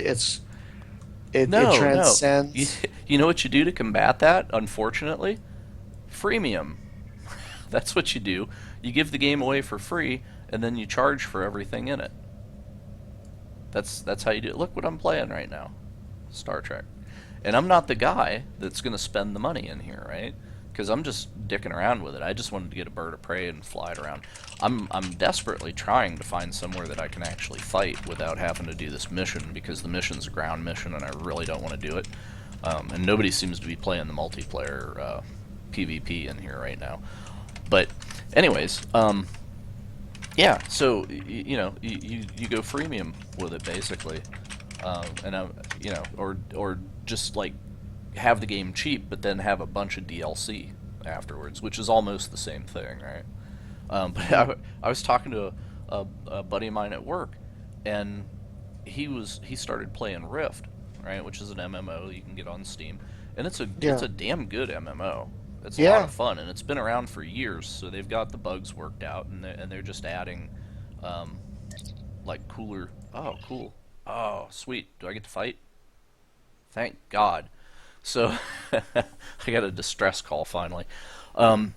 it no. You, transcends? you know what you do to combat that? Unfortunately, freemium. That's what you do. You give the game away for free, and then you charge for everything in it. That's how you do it. Look what I'm playing right now, Star Trek, and I'm not the guy that's going to spend the money in here, right? Because I'm just dicking around with it. I just wanted to get a bird of prey and fly it around. I'm desperately trying to find somewhere that I can actually fight without having to do this mission, because the mission's a ground mission and I really don't want to do it. And nobody seems to be playing the multiplayer PvP in here right now. But anyways, yeah. So you go freemium with it basically, and or just like have the game cheap, but then have a bunch of DLC afterwards, which is almost the same thing, right? But I was talking to a buddy of mine at work, and he started playing Rift, right, which is an MMO you can get on Steam, and it's Yeah. a damn good MMO. It's a lot Yeah. of fun, and it's been around for years, so they've got the bugs worked out, and they're just adding, um, like cooler. Oh, cool. Oh, sweet. Do I get to fight? Thank God. So I got a distress call finally. Um,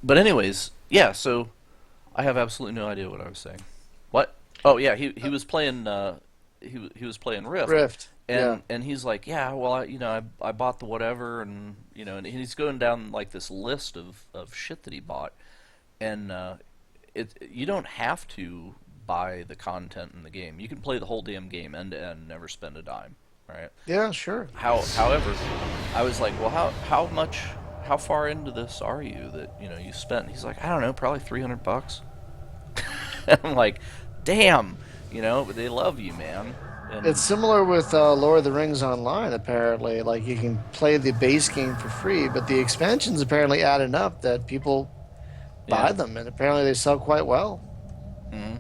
but anyways, yeah. So I have absolutely no idea what I was saying. What? Oh yeah, he was playing he was playing Rift, Rift. Yeah. and he's like, yeah, well, I bought the whatever, and he's going down like this list of shit that he bought, and you don't have to buy the content in the game. You can play the whole damn game end to end, never spend a dime, right? Yeah, sure. However, I was like, well, how far into this are you that you spent? He's like, I don't know, probably $300. I'm like, damn, but they love you, man. And It's similar with Lord of the Rings Online, apparently. Like, you can play the base game for free, but the expansions apparently add enough that people yeah, buy them, and apparently they sell quite well. hmm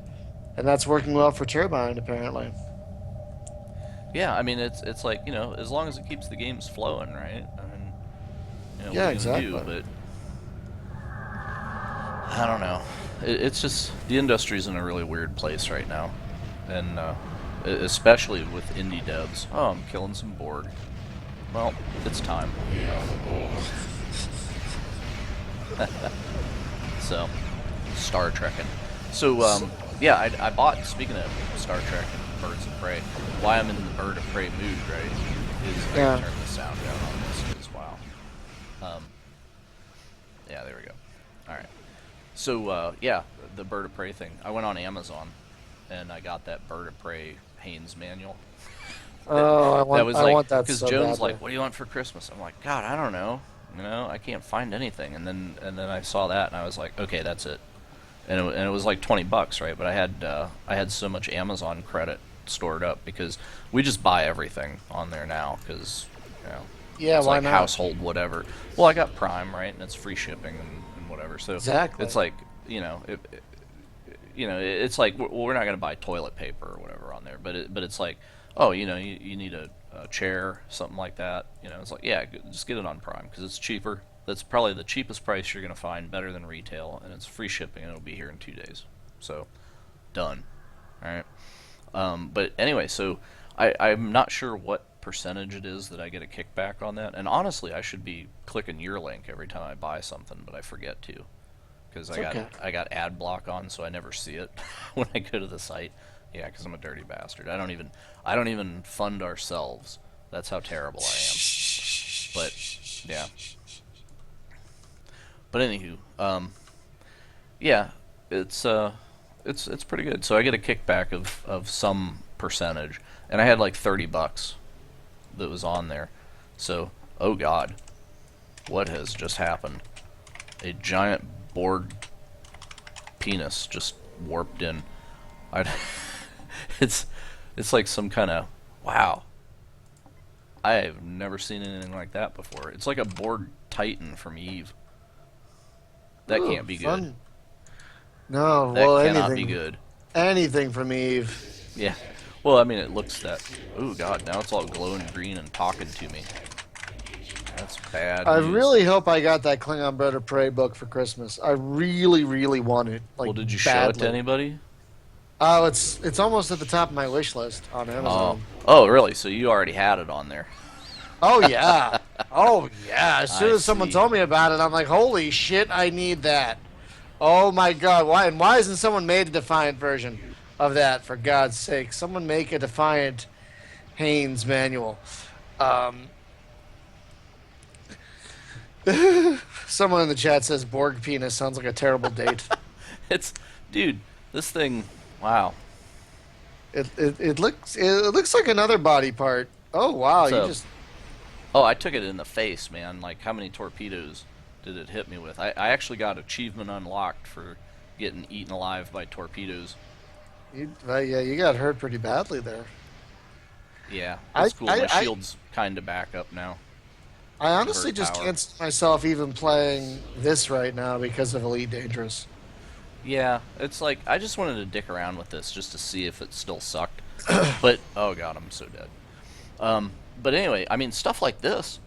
And that's working well for Turbine, apparently. yeah. I mean, it's like as long as it keeps the games flowing, right? I mean, what Yeah, are you gonna do? exactly. But I don't know. It's just the industry's in a really weird place right now, and especially with indie devs. Oh, I'm killing some Borg. Well, it's time. So, Star Trekking. So, yeah, I bought, speaking of Star Trek and Birds of Prey, why I'm in the Bird of Prey mood, right, is I Yeah. can turn the sound down on this, because, wow. Yeah, there we go. Alright. So, yeah, the Bird of Prey thing. I went on Amazon, and I got that Bird of Prey Haynes manual. Oh, That was I like, want that because so Joan's badly. like, "What do you want for Christmas?" I'm like, "God, I don't know. I can't find anything." And then I saw that, and I was like, "Okay, that's it." And it was like $20, right? But I had so much Amazon credit stored up because we just buy everything on there now, because you know Yeah, it's why like not? household whatever. Well, I got Prime, right, and it's free shipping and whatever. So Exactly. it's like it's like, well, we're not going to buy toilet paper or whatever on there, but it's like, oh, you need a chair, something like that. It's like, yeah, just get it on Prime because it's cheaper. That's probably the cheapest price you're going to find, better than retail, and it's free shipping, and it'll be here in 2 days. So, done. All right. But anyway, so I'm not sure what percentage it is that I get a kickback on that, and honestly, I should be clicking your link every time I buy something, but I forget to, because It's okay. I got ad block on, so I never see it when I go to the site. Yeah, because I'm a dirty bastard. I don't even fund ourselves. That's how terrible I am. But yeah. But anywho, yeah, it's pretty good. So I get a kickback of some percentage, and I had like $30 that was on there. So, oh God, what has just happened? A giant Borg penis just warped in. I it's it's like some kind of, wow. I have never seen anything like that before. It's like a Borg Titan from Eve. That Ooh, can't be good. fun. No, That well, cannot be good. anything from Eve. Yeah. Well, I mean, it looks that. Oh God, now it's all glowing green and talking to me. That's bad I news. really hope I got that Klingon Bird of Prey book for Christmas. I really, really want it. Like, Well, did you show it to badly. anybody? Oh, it's almost at the top of my wish list on Oh, Amazon. oh, really? So you already had it on there? Oh yeah. Oh yeah. As soon I as someone see. told me about it, I'm like, holy shit, I need that. Oh my god, why and why isn't someone made a Defiant version of that, for God's sake? Someone make a Defiant Haynes manual. Um Someone in the chat says Borg penis sounds like a terrible date. It's, dude, this thing. Wow. It looks like another body part. Oh wow, you So, just oh, I took it in the face, man. Like, how many torpedoes did it hit me with? I actually got achievement unlocked for getting eaten alive by torpedoes. yeah, you got hurt pretty badly there. Yeah, I it's cool. I, My I shield's kind of back up now. I honestly Convert just power. can't see myself even playing this right now because of Elite Dangerous. Yeah, it's like I just wanted to dick around with this just to see if it still sucked. But oh god, I'm so dead. But anyway, I mean stuff like this,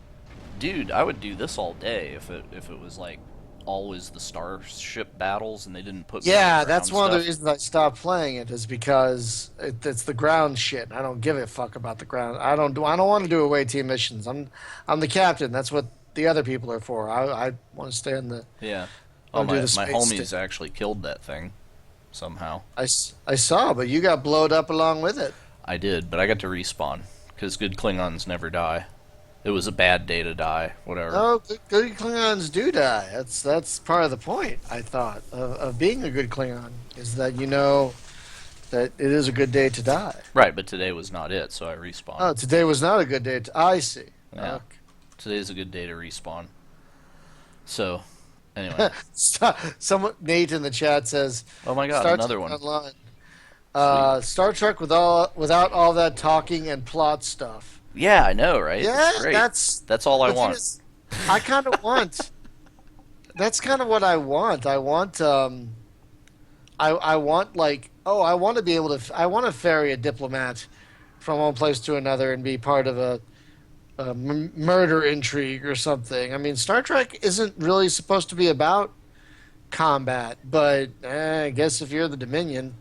dude. I would do this all day if it was like always the starship battles and they didn't put me on Yeah, the that's ground one of the stuff. reasons I stopped playing it is because it's the ground shit. I don't give a fuck about the ground. I don't want to do away team missions. I'm the captain. That's what the other people are for. I want to stay in the Yeah. Oh, want to do the my space homies stick. actually killed that thing somehow. I saw, but you got blowed up along with it. I did, but I got to respawn because good Klingons never die. It was a bad day to die. Whatever. Oh, good Klingons do die. That's part of the point. I thought of being a good Klingon is that you know that it is a good day to die. Right, but today was not it, so I respawned. Oh, today was not a good day. I see. Yeah. Okay. Today's a good day to respawn. So, anyway. Someone Nate in the chat says, Oh my god, Star another Trek one. Online. Sweet. Star Trek without all that talking and plot stuff. Yeah, I know, right? Yeah, It's great. that's That's all I the thing want. is, I kind of want. That's kind of what I want. I want. I want like. Oh, I want to be able to. I want to ferry a diplomat from one place to another and be part of a murder intrigue or something. I mean, Star Trek isn't really supposed to be about combat, but I guess if you're the Dominion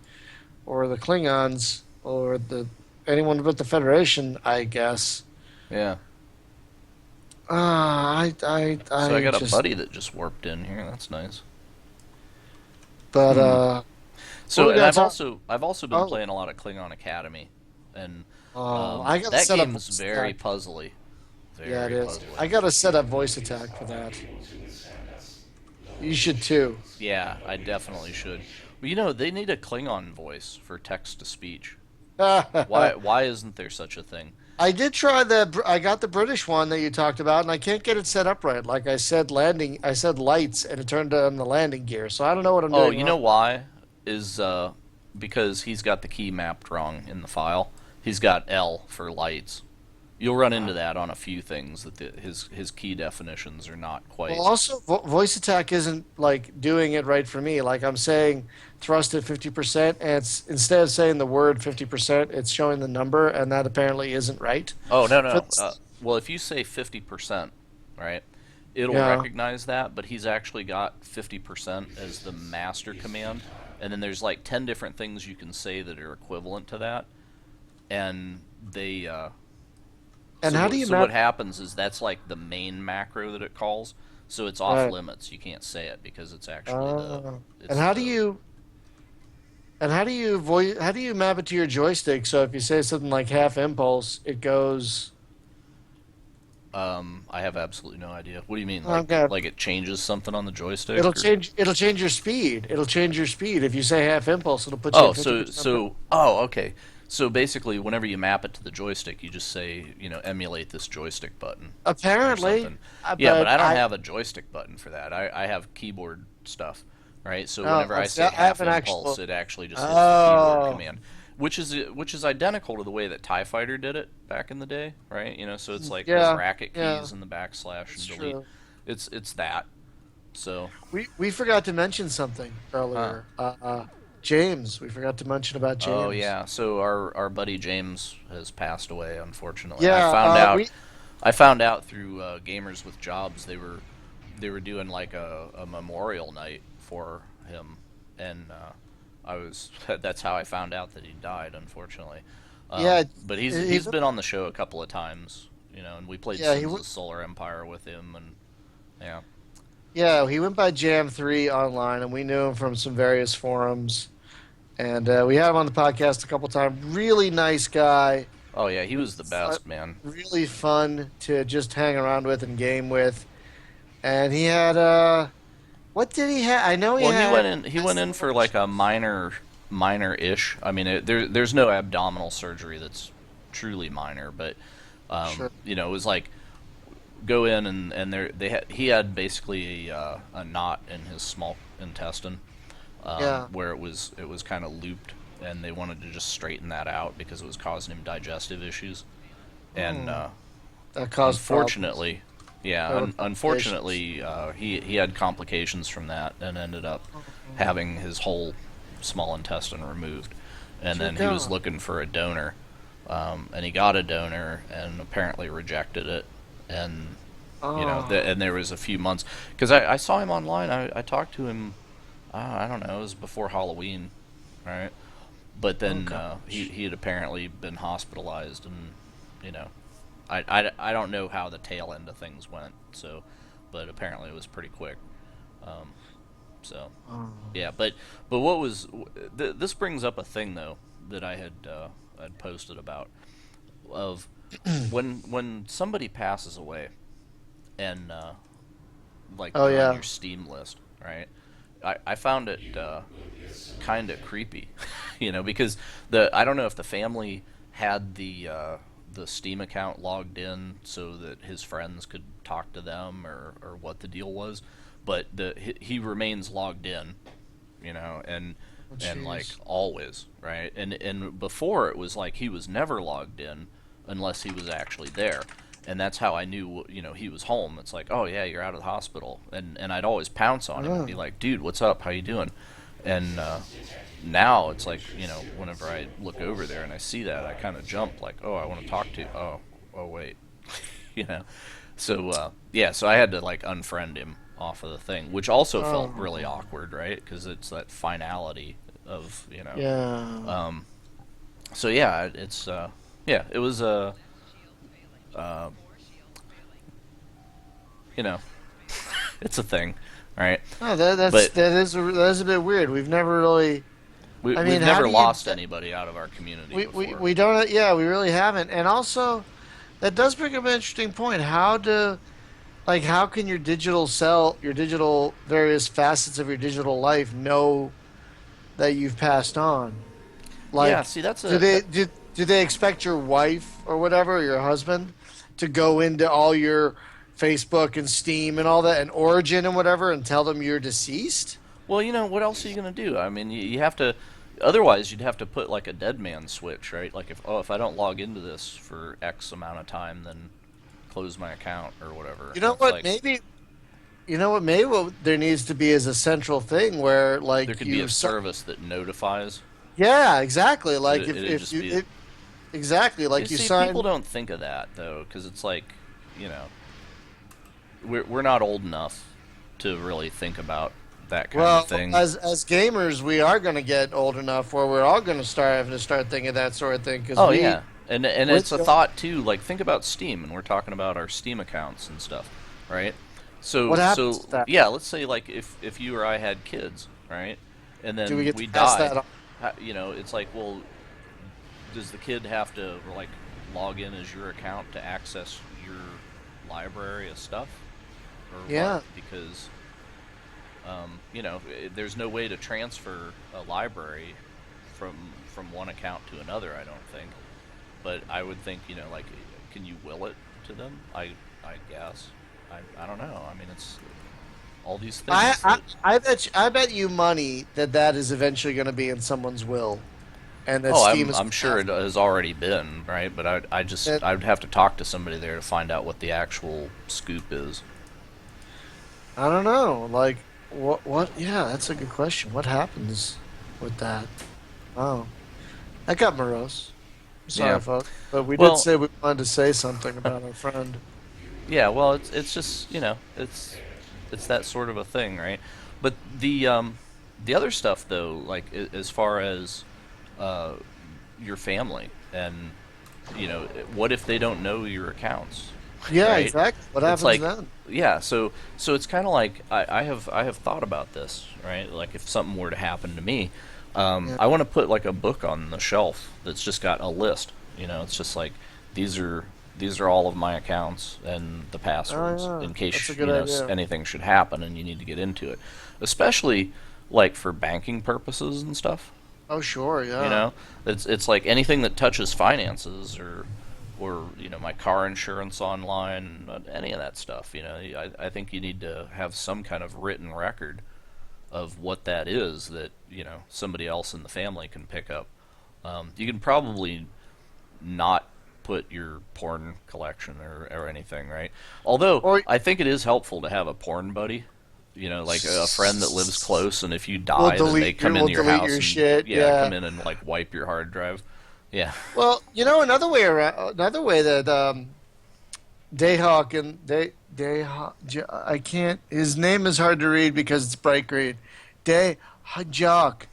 or the Klingons or the anyone but the Federation, I guess. Yeah. I So I got just, a buddy that just warped in here. That's nice. but So, we and got I've also been Oh. playing a lot of Klingon Academy, and I gotta that set up game's voice very attack. puzzly. Very Yeah, it is. puzzly. I gotta set up voice attack for that. You should too. Yeah, I definitely should. Well, you know, they need a Klingon voice for text to speech. Why? Why isn't there such a thing? I did try the. I got the British one that you talked about, and I can't get it set up right. Like I said, landing. I said lights, and it turned on the landing gear. So I don't know what I'm Oh, doing. you know why? Is because he's got the key mapped wrong in the file. He's got L for lights. You'll run into that on a few things that his key definitions are not quite. Well, also, voice attack isn't like doing it right for me. Like I'm saying, thrust at 50%, and it's instead of saying the word 50%, it's showing the number, and that apparently isn't right. Oh no. For- Well, if you say 50%, right, it'll Yeah. recognize that. But he's actually got 50% as the master command, and then there's like 10 different things you can say that are equivalent to that, and they. And so how do you so map? what happens is that's like the main macro that it calls. So it's off Right. limits. You can't say it because it's actually it's And how do the- you? And how do you voice? How do you map it to your joystick? So if you say something like half impulse, it goes. I have absolutely no idea. What do you mean? Okay. Like it changes something on the joystick? It'll or- change. It'll change your speed. It'll change your speed. If you say half impulse, it'll put you. Oh, at so 50%. okay. So basically, whenever you map it to the joystick, you just say, emulate this joystick button. Or Apparently, something. Yeah, but I don't I- have a joystick button for that. I have keyboard stuff, right? So Oh, whenever I see, say I have half an impulse, actual- it actually just hits the keyboard Oh. command, which is identical to the way that TIE Fighter did it back in the day, right? So it's like Yeah, the bracket keys yeah. and the backslash It's and delete. true. It's that. So We forgot to mention something earlier. James. We forgot to mention about Oh James. yeah, so our buddy James has passed away. Unfortunately, Yeah, we. I found out through Gamers with Jobs they were doing like a memorial night for him, and I was that's how I found out that he died. Unfortunately, Yeah, but he. he's been on the show a couple of times, you know, and we played Yeah, Sins of the Solar Empire with him, and yeah. Yeah, he went by Jam3 online, and we knew him from some various forums. And we had him on the podcast a couple times. Really nice guy. Oh yeah, he Really was the fun, best, man. really fun to just hang around with and game with. And he had what did he have? I know he Well, had. he went in for like a minor-ish. I mean, there's no abdominal surgery that's truly minor, but Sure. you know, it was like go in and he had basically a knot in his small intestine Yeah. where it was kind of looped, and they wanted to just straighten that out because it was causing him digestive issues, and Hmm. That caused problems. unfortunately, yeah, There were complications. unfortunately, he had complications from that and ended up Mhm. having his whole small intestine removed, and Good then he was God. looking for a donor, and he got a donor and apparently rejected it, and you know, Oh. and there was a few months because I saw him online. I talked to him. I don't know. It was before Halloween, right? But Oh then gosh. he had apparently been hospitalized, and you know, I don't know how the tail end of things went. So, but apparently it was pretty quick. Um, so, Oh. yeah. But what was this brings up a thing though that I'd posted about of when somebody passes away and like Oh they're on yeah. your Steam list, right? I found it kind of creepy, you know, because I don't know if the family had the Steam account logged in so that his friends could talk to them or what the deal was, but he remains logged in, you know, Oh and like jeez. always, right? And before it was like he was never logged in unless he was actually there. And that's how I knew, you know, he was home. It's like, oh yeah, you're out of the hospital, and I'd always pounce on him and be Oh. like, dude, what's up? How you doing? And now it's like, you know, whenever I look over there and I see that, I kind of jump like, oh, I want to talk to you. Oh wait, you know. So yeah, so I had to like unfriend him off of the thing, which also felt really Oh. awkward, right? Because it's that finality of, you know. Yeah. Um, so yeah, it's yeah, it was uh, you know, it's a thing, right? Oh, But that is a bit weird. We've never really. I mean, we've how never do you? lost anybody out of our community before. We don't. Yeah, we really haven't. And also, that does bring up an interesting point. How can your digital various facets of your digital life know that you've passed on? Yeah, Like, see, that's a that, do they expect your wife or whatever, or your husband, to go into all your Facebook and Steam and all that and Origin and whatever and tell them you're deceased? well, you know, what else are you gonna do? I mean, you have to. Otherwise, you'd have to put like a dead man switch, right? Like if I don't log into this for X amount of time, then close my account or whatever. You And know it's what? like Maybe what there needs to be is a central thing where there like could be a service that notifies. yeah, exactly. Like It'd if just you be. it exactly You like you see, people sign. don't think of that though, because it's like, you know, we're not old enough to really think about that kind of Well, thing. as gamers, we are going to get old enough where we're all going to start having to start thinking that sort of thing because Oh yeah, and we're it's a the, thought too. Like think about Steam, and we're talking about our Steam accounts and stuff, right? what happens So with that? yeah, let's say like if you or I had kids, right, and Do we then get to we pass that died, on? you know, it's like, well, does the kid have to like log in as your account to access your library of stuff, or what? Yeah. Because you know, there's no way to transfer a library from one account to another. I don't think, but I would think, you know, like, can you will it to them? I guess. I don't know. I mean, it's all these I, things I that. I bet you money that that is eventually going to be in someone's will, and that Oh, Steam is I'm going to sure have it has already been, right, but that. I would have to talk to somebody there to find out what the actual scoop is. I don't know. Like what? What? Yeah, that's a good question. What happens? with that. Oh, that got morose. Sorry, Yeah. folks, but we did Well, say we wanted to say something about our friend. yeah. Well, it's just it's that sort of a thing, right? But the other stuff though, like as far as uh your family and what if they don't know your accounts, Yeah, right? exactly. What It's happens like, then? yeah, so it's kind of like I have thought about this, right? Like if something were to happen to me, Yeah. I want to put like a book on the shelf that's just got a list. It's just like these are these are all of my accounts and the passwords Oh, yeah. in That's a case good idea. anything should happen and you need to get into it, especially like for banking purposes and stuff. Oh, sure. You Yeah. know, it's like anything that touches finances or my car insurance online, any of that stuff. I think you need to have some kind of written record of what that is that somebody else in the family can pick up. You can probably not put your porn collection or anything, right? Although Or I think it is helpful to have a porn buddy, like a friend that lives close, and if you we'll die, then they delete your come we'll into your delete house your and shit. yeah, Yeah. come in and like wipe your hard drive. Yeah. Well, another way around, another way that Dayhawk and I can't. His name is hard to read because it's bright green. Dayhawk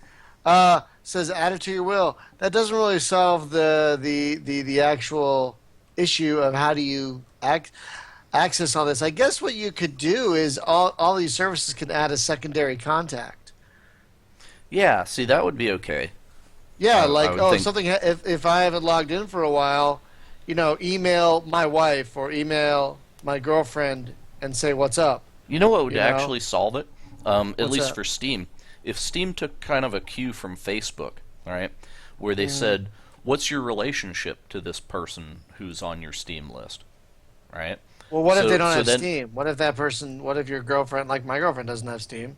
says add it to your will. That doesn't really solve the actual issue of how do you access all this. I guess what you could do is all these services can add a secondary contact. Yeah, see, that would be okay. Yeah, I like would oh, think. something if I haven't logged in for a while, email my wife or email my girlfriend and say what's up. You know what would You know, actually solve it? At what's least up? for Steam. If Steam took kind of a cue from Facebook, all right, where they Mm. said, "What's your relationship to this person who's on your Steam list?" Right? Well, what if they So, don't so have then, Steam? What if your girlfriend, like my girlfriend, doesn't have Steam?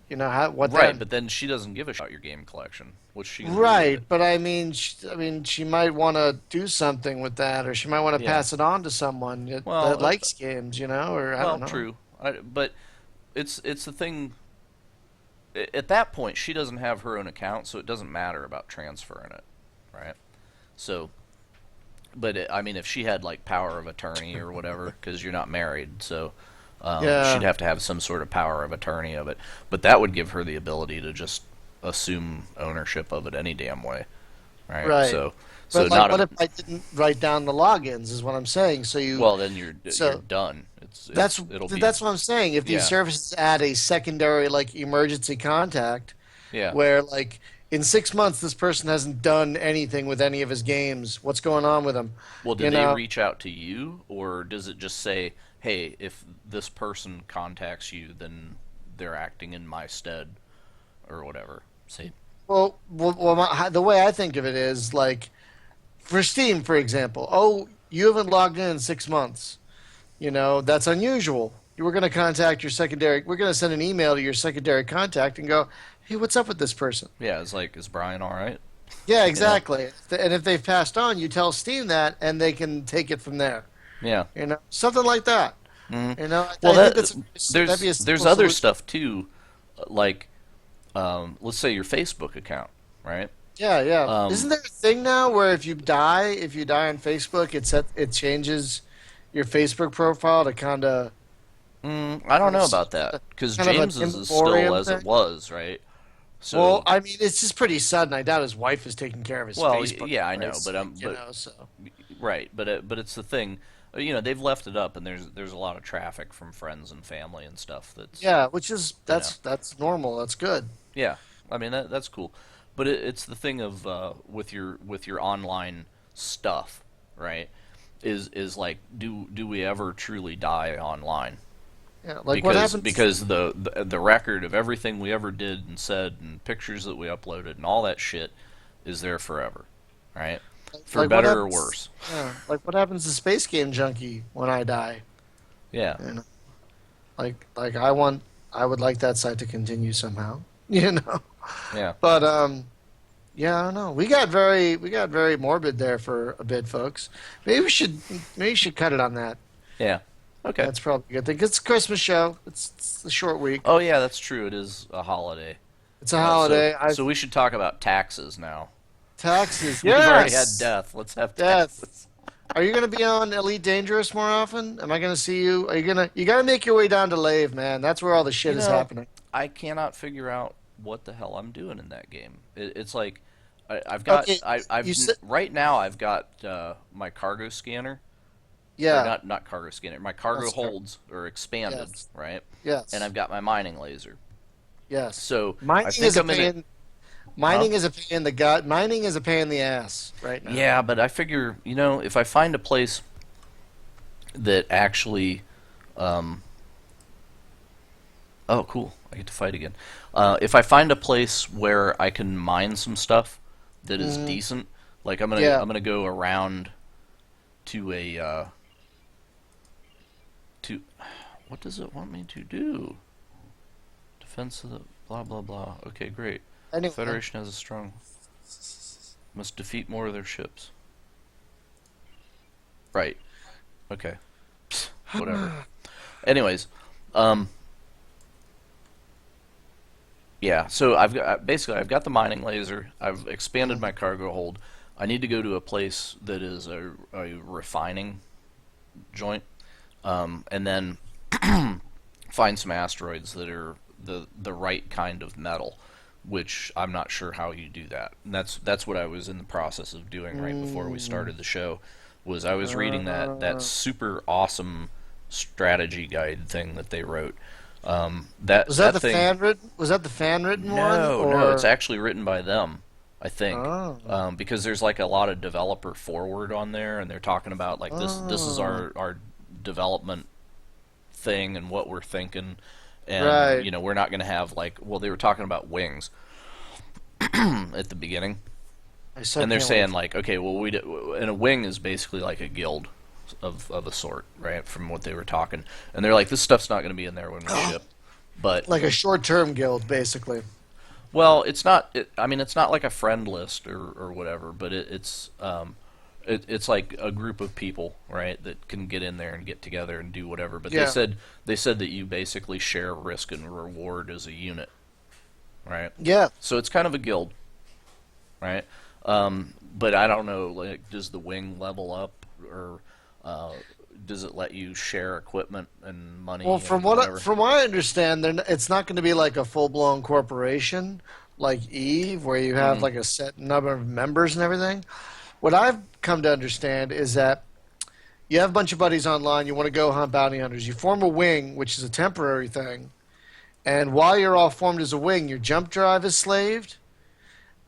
What right, then? but then she doesn't give a shit about your game collection. What's she gonna do with Right, it? but she might want to do something with that, or she might want to Yeah. pass it on to someone that Well, likes games, or I don't well, know. true. But it's the thing. At that point, she doesn't have her own account, so it doesn't matter about transferring it, right? So, but I mean, if she had like power of attorney or whatever, because you're not married, so she'd Yeah, have to have some sort of power of attorney of it. But that would give her the ability to just assume ownership of it any damn way, right? right. So But like, not what a if I didn't write down the logins? Is what I'm saying. well, then you're So done. that's It'll be that's what I'm saying. If these yeah, services add a secondary like emergency contact, yeah. where like in 6 months this person hasn't done anything with any of his games, what's going on with him? Well, do You they know? reach out to you, or does it just say, "Hey, if this person contacts you, then they're acting in my stead," or whatever? See? The way I think of it is like for Steam, for example. Oh, you haven't logged in 6 months. That's unusual. We're going to contact your secondary. We're going to send an email to your secondary contact and go, "Hey, what's up with this person?" Yeah, it's like, is Brian all right? Yeah, You know? exactly. And if they've passed on, you tell Steam that, and they can take it from there. Yeah. Something like that. hmm Well, I think that'd be a there's simple other solution. stuff too, like let's say your Facebook account, right? Yeah, yeah. Um, Isn't there a thing now where if you die on Facebook, it changes your Facebook profile to I don't kind of know about that because kind of an James's in is still memoriam as it thing? was, right? Well, So, I mean, it's just pretty sudden. I doubt his wife is taking care of his well, Facebook yeah, I for know, his but sake, so. right, but it's the thing. They've left it up, and there's a lot of traffic from friends and family and stuff. That's Yeah, which is you know, that's normal. That's good. yeah. I mean that's cool, but it's the thing of with your online stuff, right? Is like do we ever truly die online? Yeah, like what Because happens? the record of everything we ever did and said and pictures that we uploaded and all that shit is there forever, right? For Like what better or happens? worse. Yeah, like what happens to Space Game Junkie when I die? Yeah, You know, like I would like that site to continue somehow. yeah, But yeah, I don't know. We got very morbid there for a bit, folks. Maybe we should cut it on that. yeah. Okay. That's probably a good thing. 'Cause it's a Christmas show. It's a short week. Oh yeah, that's true. It is a holiday. It's a So holiday. so we should talk about taxes now. Taxes. We've already had Yes. death. Let's have Death. taxes. Are you gonna be on Elite Dangerous more often? Am I gonna see you? Are you gonna? You gotta make your way down to Lave, man. That's where all the You shit is know, happening. I cannot figure out what the hell I'm doing in that game. It's like I've got Okay, I've you said right now I've got my cargo scanner, or yeah. not cargo scanner. My cargo That's fair. holds are expanded, Yes. right? And Yes. I've got my mining laser. Yes. So I Mining think is a I'm gonna, pain. huh? Mining is a pain in the gut. Mining is a pain in the ass right now. Yeah, but I figure, if I find a place that actually, um, oh, cool, I get to fight again. If I find a place where I can mine some stuff that is Mm, decent, like I'm gonna yeah. I'm gonna go around to a to what does it want me to do? Defense of the blah blah blah. Okay, great. Anyway. Federation has a strong must defeat more of their ships. Right. Okay. Psst, whatever. Anyways, um, yeah. So I've got the mining laser. I've expanded my cargo hold. I need to go to a place that is a refining joint, and then find some asteroids that are the right kind of metal, which I'm not sure how you do that. And that's what I was in the process of doing right before we Mm, started the show. Was I was reading that uh, super awesome strategy guide thing that they wrote. was that That the thing. fan written? Was that the fan written one No, it's or? actually written by them, I think, Oh. because there's like a lot of developer forward on there, and they're talking about like this is Oh. our development thing and what we're thinking, and Right. we're not going to have like, well, they were talking about wings at the beginning, I so and they're can't wait. saying like, okay, well, and a wing is basically like a guild of a sort, right? From what they were talking, and they're like, this stuff's not going to be in there when we ship, but Like a short-term guild, basically. well, it's not. I mean, it's not like a friend list or whatever, but it's like a group of people, right, that can get in there and get together and do whatever. But Yeah. they said that you basically share risk and reward as a unit, right? Yeah. So it's kind of a guild, right? But I don't know, like, does the wing level up, or uh, does it let you share equipment and Well, money and whatever? from what I understand, it's not going to be like a full-blown corporation like Eve, where you have Hmm. like a set number of members and everything. What I've come to understand is that you have a bunch of buddies online. You want to go hunt bounty hunters. You form a wing, which is a temporary thing. And while you're all formed as a wing, your jump drive is slaved,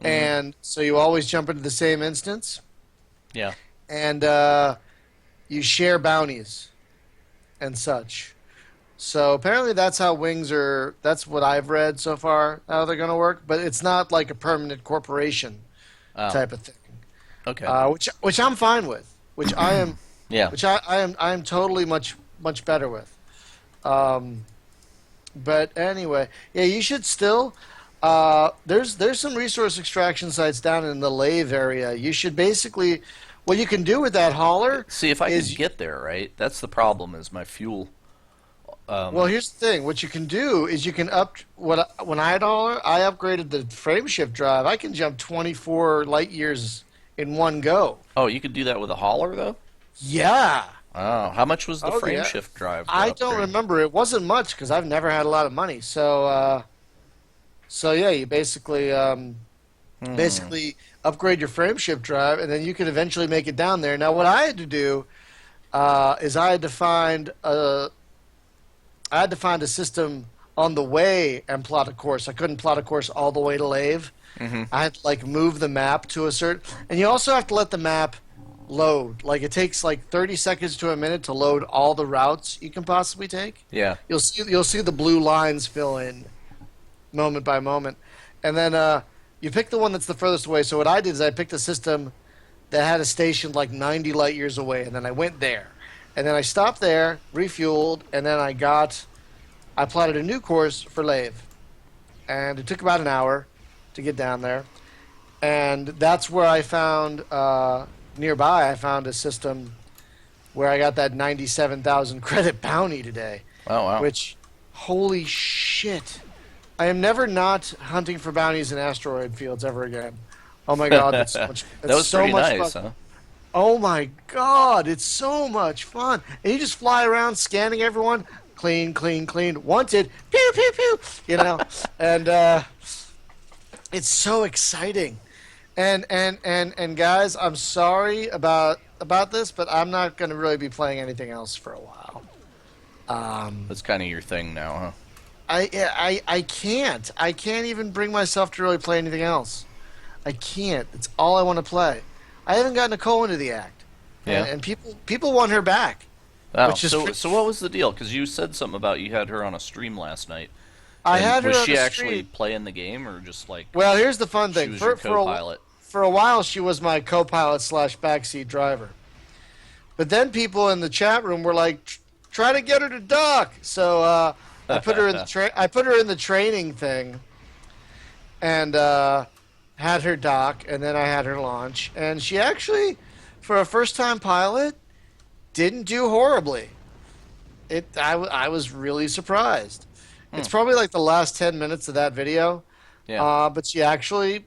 Hmm. and so you always jump into the same instance. Yeah. And you share bounties and such. So apparently that's how wings are. That's what I've read so far how they're going to work. But it's not like a permanent corporation Oh. type of thing, Okay. which I'm fine with. Yeah. Which I am totally much better with. Um, but anyway, yeah, you should still. There's some resource extraction sites down in the Lave area. You should basically, what you can do with that hauler See, if I could is, get there, right? That's the problem. Is my fuel. well, Um, here's the thing. What you can do is you can when I had hauler, I upgraded the frame shift drive. I can jump 24 light years in one go. oh, you could do that with a hauler, though. Yeah. Oh, how much was the Oh frame yeah. shift drive to I don't upgrade? remember. It wasn't much because I've never had a lot of money. So yeah, you Hmm. basically upgrade your frame shift drive, and then you can eventually make it down there. Now, what I had to do is I had to find a system on the way and plot a course. I couldn't plot a course all the way to Lave. Hmm. I had to like move the map to a certain, and you also have to let the map load. Like it takes like 30 seconds to a minute to load all the routes you can possibly take. Yeah. You'll see the blue lines fill in moment by moment, and then you pick the one that's the furthest away. So what I did is I picked a system that had a station like 90 light years away, and then I went there, and then I stopped there, refueled, and then I plotted a new course for Lave, and it took about an hour to get down there, and that's where I found nearby. I found a system where I got that 97,000 credit bounty today, Oh wow. which holy shit. I am never not hunting for bounties in asteroid fields ever again. Oh my god, that's so much. That That's was so pretty much nice, fun. huh? Oh my god, it's so much fun. And you just fly around scanning everyone. Clean, clean, clean. Wanted. Pew, pew, pew. You know, and it's so exciting. And guys, I'm sorry about this, but I'm not going to really be playing anything else for a while. That's kind of your thing now, huh? I can't. I can't even bring myself to really play anything else. I can't. It's all I want to play. I haven't got Nicole into the act, Yeah. and people want her back, Oh, which is so what was the deal? Because you said something about you had her on a stream last night, I and had her was on she the actually stream. playing the game or just like Well, here's the fun she thing. was your co-pilot? For a while, she was my co-pilot slash backseat driver. But then people in the chat room were like, "Try to get her to duck." So I put her in I put her in the training thing, and had her dock, and then I had her launch, and she actually, for a first-time pilot, didn't do horribly. I was really surprised. It's probably like the last 10 minutes of that video, Yeah. but she actually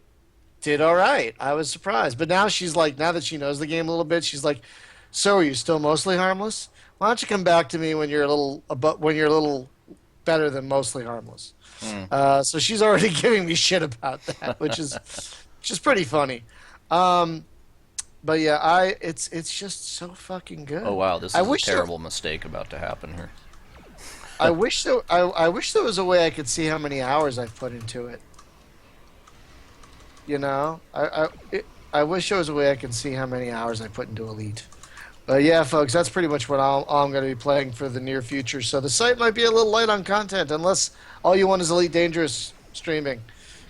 did all right. I was surprised. But now she's like, now that she knows the game a little bit, she's like, "So are you still mostly harmless? Why don't you come back to me when you're a little better than mostly harmless?" So she's already giving me shit about that, which is pretty funny. Um, but yeah, it's just so fucking good. Oh wow, this I is a wish there, terrible mistake about to happen here. I wish there was a way I could see how many hours I've put into it. You know, I wish there was a way I could see how many hours I put into Elite. But yeah, folks, that's pretty much what all I'm going to be playing for the near future. So the site might be a little light on content, unless all you want is Elite Dangerous streaming.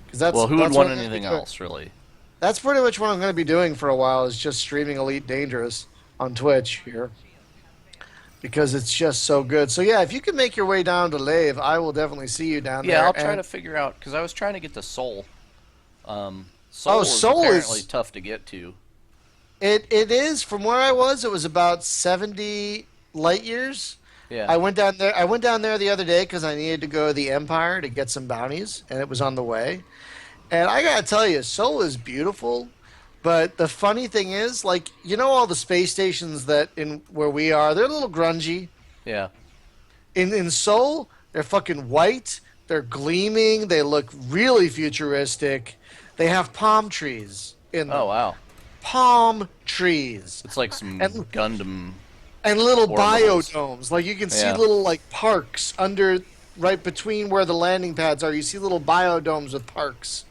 Because Well, who would that's want what I'm gonna be anything doing. else, really? That's pretty much what I'm going to be doing for a while, is just streaming Elite Dangerous on Twitch here. Because it's just so good. So yeah, if you can make your way down to Lave, I will definitely see you down there. Yeah, I'll try And- to figure out because I was trying to get to Seoul. Oh, Seoul is Seoul apparently is tough to get to. it is from where I was. It was about 70 light years. Yeah. I went down there. I went down there the other day because I needed to go to the Empire to get some bounties, and it was on the way. And I gotta tell you, Seoul is beautiful. But the funny thing is, like, you know, all the space stations that in where we are, they're a little grungy. Yeah. In Seoul, they're fucking white. They're gleaming. They look really futuristic. They have palm trees in them. Oh wow. Palm trees. It's like some And- Gundam. And little Orbitals. biodomes. Like, you can see Yeah. little, like, parks under, right between where the landing pads are. You see little biodomes with parks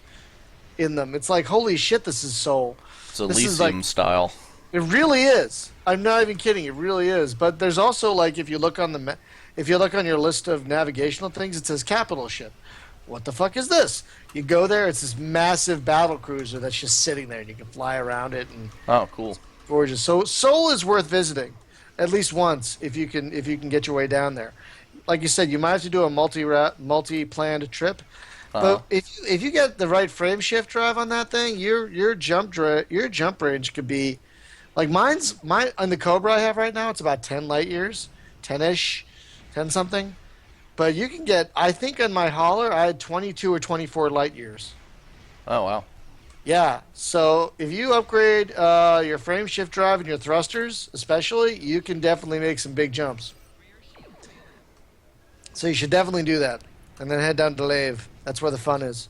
in them. It's like, holy shit, this is Seoul. It's This is Elysium like- style. It really is. I'm not even kidding. It really is. But there's also, like, if you look on if you look on your list of navigational things, it says capital ship. What the fuck is this? You go there, it's this massive battle cruiser that's just sitting there, and you can fly around it, and Oh, cool. gorgeous. So Seoul is worth visiting, at least once, if you can get your way down there. Like you said, you might have to do a multi-planned trip. But if you get the right frame shift drive on that thing, your jump range could be like mine on the Cobra I have right now. It's about 10 light years, 10ish, 10 something. But you can get, I think on my hauler I had 22 or 24 light years. Oh wow. Yeah. So if you upgrade your frame shift drive and your thrusters, especially, you can definitely make some big jumps. So you should definitely do that, and then head down to Lave. That's where the fun is.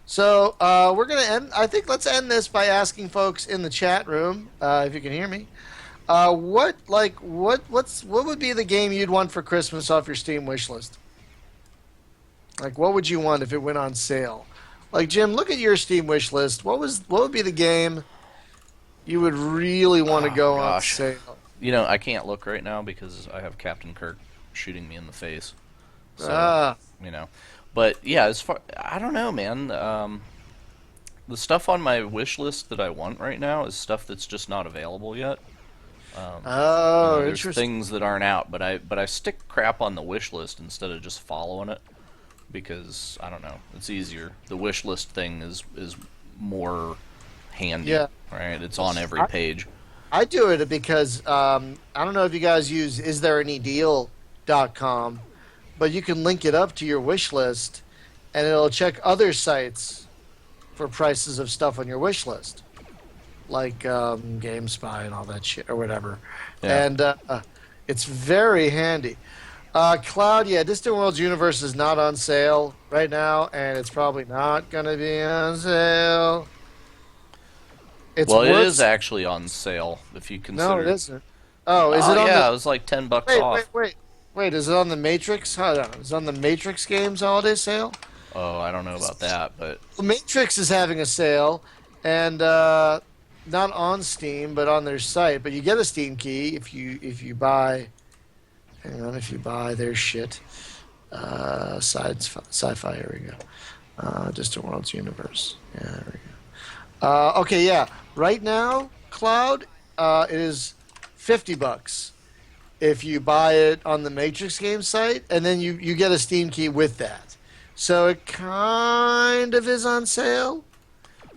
So we're gonna end. I think let's end this by asking folks in the chat room, if you can hear me, what would be the game you'd want for Christmas off your Steam wish list? Like, what would you want if it went on sale? Like, Jim, look at your Steam wish list. What would be the game you would really want to go on gosh. sale? You know, I can't look right now because I have Captain Kirk shooting me in the face. So, Ah. you know. But yeah, as far I don't know, man. The stuff on my wish list that I want right now is stuff that's just not available yet. Oh, There's interesting. things that aren't out, but I stick crap on the wish list instead of just following it because I don't know, it's easier. The wish list thing is more handy, Yeah. right? It's on every page. I do it because I don't know if you guys use isthereanydeal.com, but you can link it up to your wish list, and it'll check other sites for prices of stuff on your wish list, like GameSpy and all that shit or whatever. Yeah. And it's very handy. Cloud, yeah, Distant Worlds Universe is not on sale right now, and it's probably not going to be on sale. It's Well, it is worth. actually on sale if you No, it consider. isn't. Oh, is Oh it on yeah, the? it was like $10 Wait, wait, off. wait, wait. Is it on the Matrix? Hold on. Is it on the Matrix Games holiday sale? Oh, I don't know about that, but The Matrix is having a sale, and not on Steam, but on their site. But you get a Steam key if you buy. Hang on, if you buy their shit. Sci-fi. Here we go. Distant Worlds Universe. Yeah, there we go. Okay, yeah. Right now, Cloud, it is $50 if you buy it on the Matrix game site, and then you get a Steam key with that. So it kind of is on sale,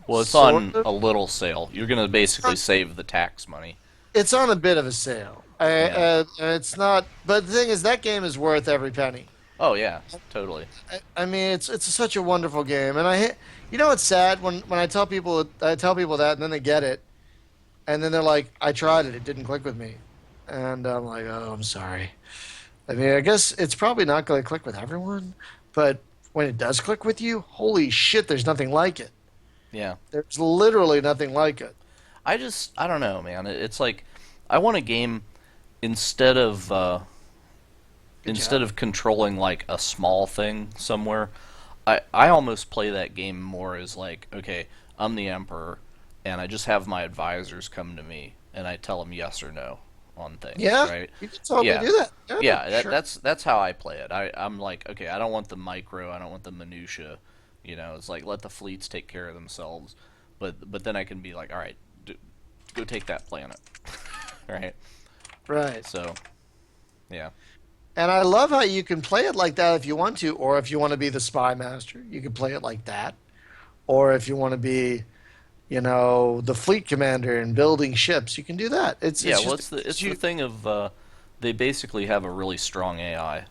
well, it's sort on of. a little sale. You're gonna basically save the tax money. It's on a bit of a sale. Yeah. It's not, but the thing is, that game is worth every penny. Oh yeah, totally. I mean, it's such a wonderful game, and you know, it's sad when I tell people that, and then they get it, and then they're like, I tried it, it didn't click with me, and I'm like, oh, I'm sorry. I mean, I guess it's probably not going to click with everyone, but when it does click with you, holy shit, there's nothing like it. Yeah. There's literally nothing like it. I don't know, man. It's like I want a game instead of Good job. controlling like a small thing somewhere. I almost play that game more as like, okay, I'm the emperor, and I just have my advisors come to me, and I tell them yes or no on things, Yeah, right? you can totally Yeah, do that. Yeah, yeah. sure. That's how I play it. I'm like, okay, I don't want the micro, I don't want the minutia. You know, it's like let the fleets take care of themselves, but then I can be like, all right, go take that planet, right? Right. So yeah, And I love how you can play it like that if you want to, or if you want to be the spy master, you can play it like that. Or if you want to be, the fleet commander and building ships, you can do that. It's yeah. it's Well, just it's the you, thing of they basically have a really strong AI.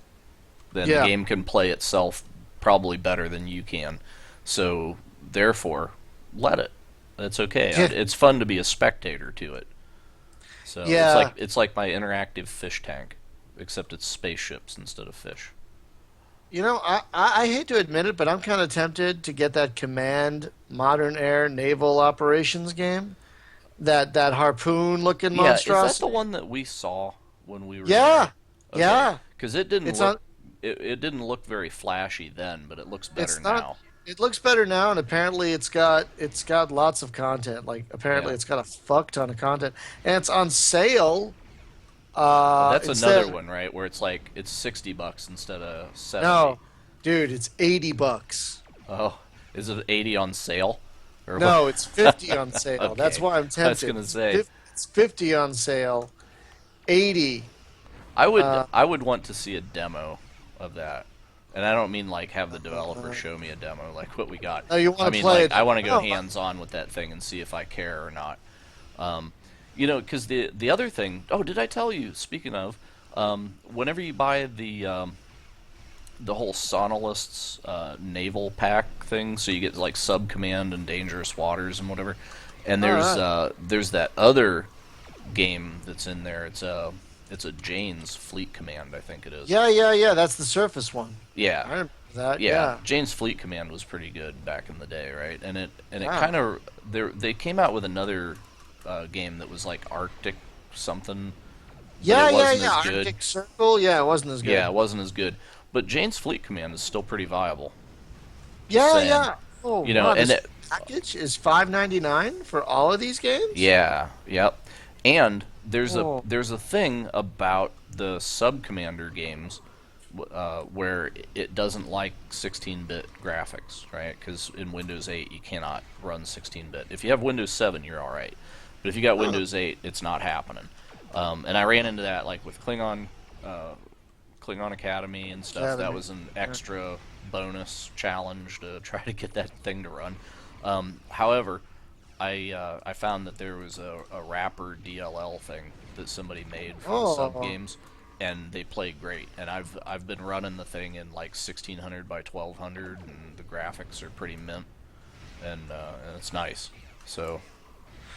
Then the yeah, game can play itself probably better than you can. So therefore, let it. That's okay. yeah, It's fun to be a spectator to it. So yeah. it's like my interactive fish tank, except it's spaceships instead of fish. I hate to admit it, but I'm kind of tempted to get that Command Modern Air Naval Operations game, that harpoon looking Yeah, is that the monstrosity. one that we saw when we were Yeah, there? Okay, yeah. because it didn't It's on. look it didn't look very flashy then, but it looks better It's not. now. It looks better now, and apparently it's got lots of content. Like apparently Yeah. it's got a fuck ton of content, and it's on sale. That's another Instead, one, right? Where it's like it's $60 instead of 70. no, dude, it's $80. Oh, is it 80 on sale? Or what? No, it's 50 on sale. That's Okay. why I'm I was tempted. gonna say It's 50 on sale. 80. Uh, I would want to see a demo of that. And I don't mean like have the developer uh, show me a demo like what we got. no, you I want to mean play like it? I want to go No, hands on with that thing and see if I care or not. Um, because the other thing. Oh, did I tell you? Speaking of, whenever you buy the whole Sonalists naval pack thing, so you get like Sub Command and Dangerous Waters and whatever. And all right. there's that other game that's in there. It's a Jane's Fleet Command, I think it is. Yeah, yeah, yeah. That's the Surface one. I Yeah, remember that. yeah. Yeah. Jane's Fleet Command was pretty good back in the day, right? And it Wow. kind of they came out with another game that was like Arctic something, but Yeah, it yeah, wasn't yeah. as good. Arctic Circle. Yeah, it wasn't as Yeah, good. it wasn't as good. But Jane's Fleet Command is still pretty viable. Just Yeah, saying. yeah. Oh, You know, wow. and This package is $5.99 for all of these games. yeah, yep. And Oh, there's a thing about the Sub Commander games where it doesn't like 16-bit graphics, right? Because in Windows 8 you cannot run 16-bit. If you have Windows 7, you're all right, but if you got oh, Windows 8, it's not happening. And I ran into that like with Klingon Academy and stuff. That Academy. was an Yeah. extra bonus challenge to try to get that thing to run. However, I found that there was a wrapper DLL thing that somebody made for the sub Oh, games, and they play great. And I've been running the thing in like 1600 by 1200, and the graphics are pretty mint, and it's nice. So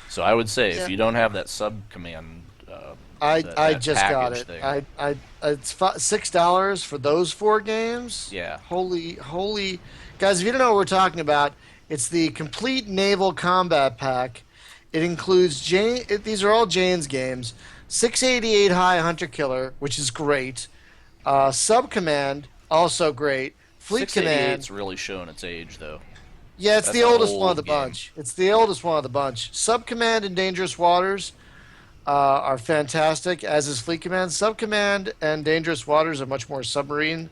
so I would say if Yeah. you don't have that sub command, I that just got package it. thing, I it's $6 for those four games. yeah, Holy guys! If you don't know what we're talking about, it's the complete naval combat pack. It includes these are all Jane's games. 688 high hunter killer, which is great. Sub command, also great. Fleet command. 688's really showing its age though. Yeah, it's That's the an oldest one of old the game. bunch. It's the oldest one of the bunch. Sub command and dangerous waters are fantastic, as is Fleet Command. Sub Command and Dangerous Waters are much more submarine,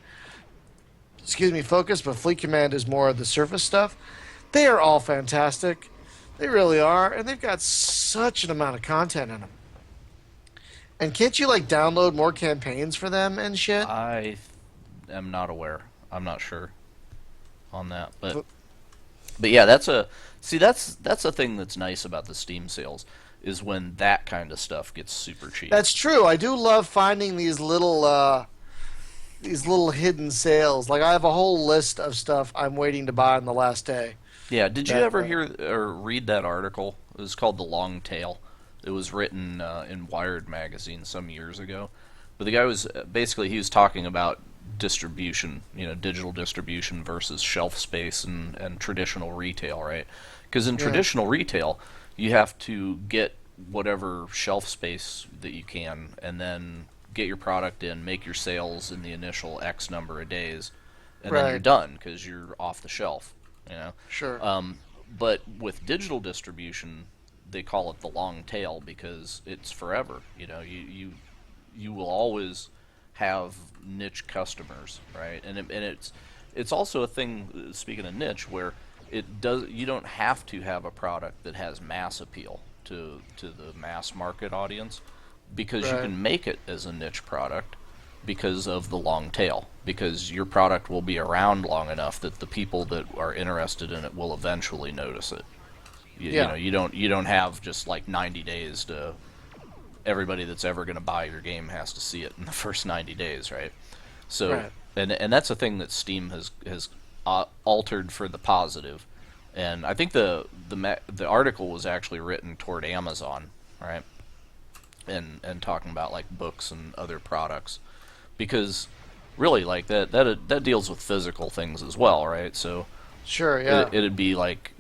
focused, but Fleet Command is more of the surface stuff. They are all fantastic. They really are, and they've got such an amount of content in them. And can't you like download more campaigns for them and shit? I am not aware. I'm not sure on that, but yeah, that's a thing that's nice about the Steam sales is when that kind of stuff gets super cheap. That's true. I do love finding these little hidden sales. Like I have a whole list of stuff I'm waiting to buy on the last day. Yeah, did you That ever hear or read that article? It was called The Long Tail. It was written in Wired magazine some years ago. But the guy was basically he was talking about distribution, digital distribution versus shelf space and traditional retail, right? Because in Yeah. traditional retail, you have to get whatever shelf space that you can and then get your product in, make your sales in the initial X number of days, and then you're Right. done because you're off the shelf, you know? Sure. But with digital distribution, they call it the long tail because it's forever. You will always have niche customers, right? And it's also a thing. Speaking of niche, where it does you don't have to have a product that has mass appeal to the mass market audience because you Right. can make it as a niche product because of the long tail, because your product will be around long enough that the people that are interested in it will eventually notice it. You Yeah. know, you don't have just like 90 days to everybody that's ever going to buy your game has to see it in the first 90 days, right? So Right. and that's a thing that Steam has altered for the positive. And I think the article was actually written toward Amazon, right? And talking about like books and other products because really like that deals with physical things as well, right? So Sure. Yeah. it'd be like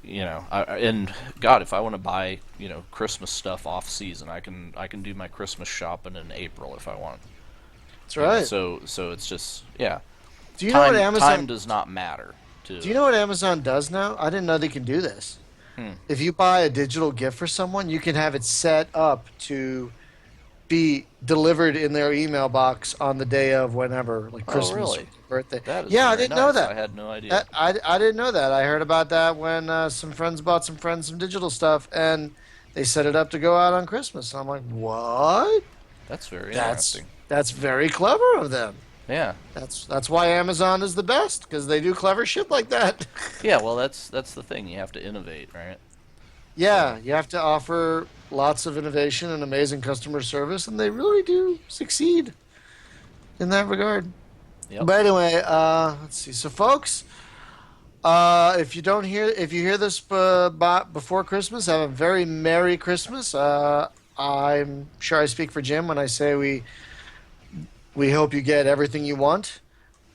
and God, if I want to buy Christmas stuff off season, I can do my Christmas shopping in April if I want. That's right. So it's just yeah. Do you know what Time Amazon? does not matter to. Do you know what Amazon does now? I didn't know they can do this. If you buy a digital gift for someone, you can have it set up to be delivered in their email box on the day of whenever, like Oh, Christmas or really? birthday. That is Yeah, I very didn't know nice. that. I had no idea. I didn't know that. I heard about that when some friends bought some digital stuff, and they set it up to go out on Christmas. And I'm like, what? That's very That's interesting. that's very clever of them. Yeah. That's why Amazon is the best because they do clever shit like that. Yeah, well that's the thing. You have to innovate, right? Yeah, you have to offer lots of innovation and amazing customer service, and they really do succeed in that regard. Yep. But anyway, let's see. So, folks, if you hear this before Christmas, have a very Merry Christmas. I'm sure I speak for Jim when I say we hope you get everything you want.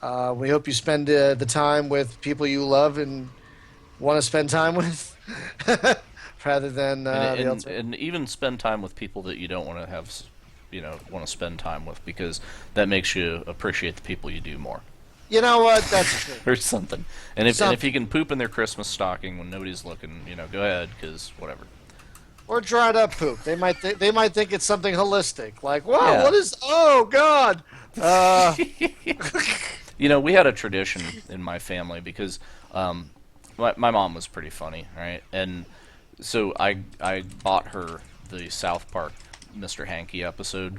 We hope you spend the time with people you love and want to spend time with, rather than the and, alternative. and even spend time with people that you don't want to have, want to spend time with because that makes you appreciate the people you do more You know what? That's true. or something. And if Something. you can poop in their Christmas stocking when nobody's looking, go ahead because whatever. Or dried up poop. They might think it's something holistic. Like, wow, Yeah. what is? Oh God. We had a tradition in my family because my mom was pretty funny, right? And so I bought her the South Park Mr. Hankey episode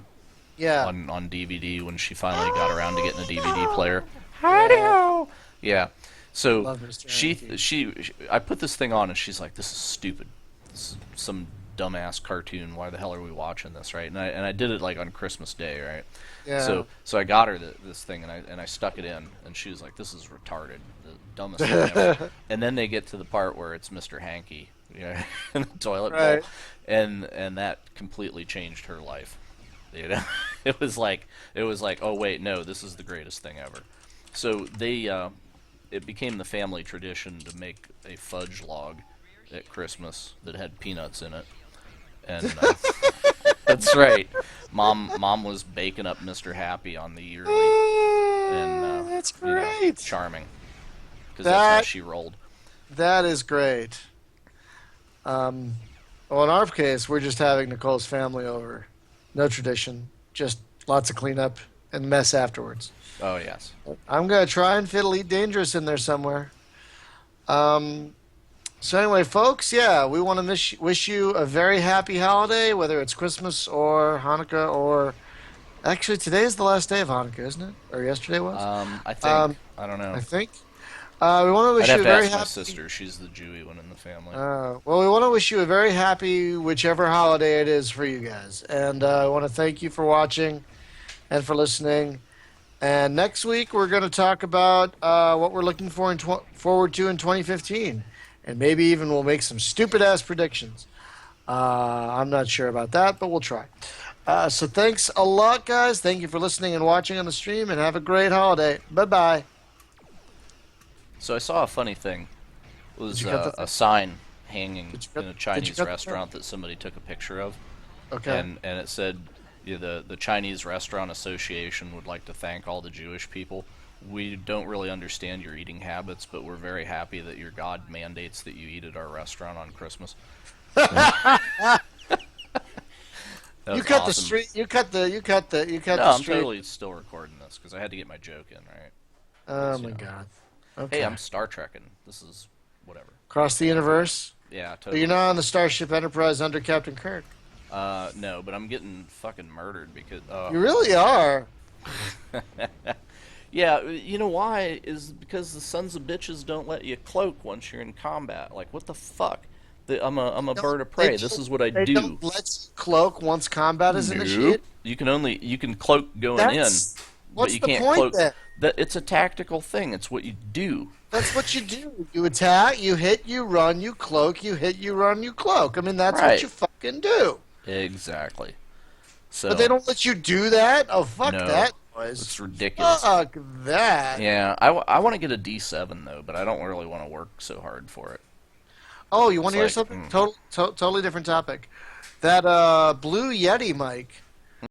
Yeah. on DVD when she finally got around to getting a DVD player. Yeah. Yeah. So Love Mr. she, Hankey. she she I put this thing on and she's like, "This is stupid. This is some dumbass cartoon. Why the hell are we watching this, right? And I did it like on Christmas Day, right? Yeah. So I got her this thing, and I stuck it in, and she was like, "This is retarded, the dumbest thing ever." And then they get to the part where it's Mr. Hanky, in the toilet bowl, Right. and that completely changed her life. You know, it was like, oh wait, no, this is the greatest thing ever. So it became the family tradition to make a fudge log at Christmas that had peanuts in it, and that's right. Mom was baking up Mr. Happy on the yearly, and That's you know, great. charming, because that's how That she rolled. that is great. Well, in our case, we're just having Nicole's family over. No tradition, just lots of cleanup and mess afterwards. Oh yes. I'm gonna try and fit Elite Dangerous in there somewhere. Um, so anyway, folks, yeah, we want to wish you a very happy holiday, whether it's Christmas or Hanukkah or actually today is the last day of Hanukkah, isn't it? Or yesterday was? I think Um, I don't know. I think. We want to I'd wish you have a to very ask my happy. sister. She's the Jewy one in the family. Well, we want to wish you a very happy whichever holiday it is for you guys, and I want to thank you for watching and for listening. And next week we're going to talk about what we're looking for forward to in 2015, and maybe even we'll make some stupid ass predictions. I'm not sure about that, but we'll try. So thanks a lot, guys. Thank you for listening and watching on the stream, and have a great holiday. Bye bye. So I saw a funny thing. It Did was you cut the a thing? sign hanging in a Did you Chinese cut the thing? restaurant that somebody took a picture of, Okay. and it said, the Chinese Restaurant Association would like to thank all the Jewish people. We don't really understand your eating habits, but we're very happy that your God mandates that you eat at our restaurant on Christmas. That You was cut the awesome. street. You cut the. No, the I'm street. totally still recording this because I had to get my joke in, right? Oh You my know. god. Hey, Okay. I'm Star Trekking. This is whatever. Across the universe. Yeah, But totally. you're not on the Starship Enterprise under Captain Kirk. No, but I'm getting fucking murdered because. You really are. Yeah, you know why? Is because the sons of bitches don't let you cloak once you're in combat. Like, what the fuck? I'm a bird of prey. This is what I They do. don't let you cloak once combat is Nope. initiated. You can cloak going That's in, but what's you the can't point cloak. then? That it's a tactical thing. It's what you do. That's what you do. You attack, you hit, you run, you cloak, you hit, you run, you cloak. I mean, that's what Right. you fucking do. Exactly. So But they don't let you do that? Oh, fuck No. that it's noise. ridiculous. Fuck that. Yeah, I want to get a D7 though, but I don't really want to work so hard for it. Oh, you want It's to hear like, something? Totally different topic. That Blue Yeti mic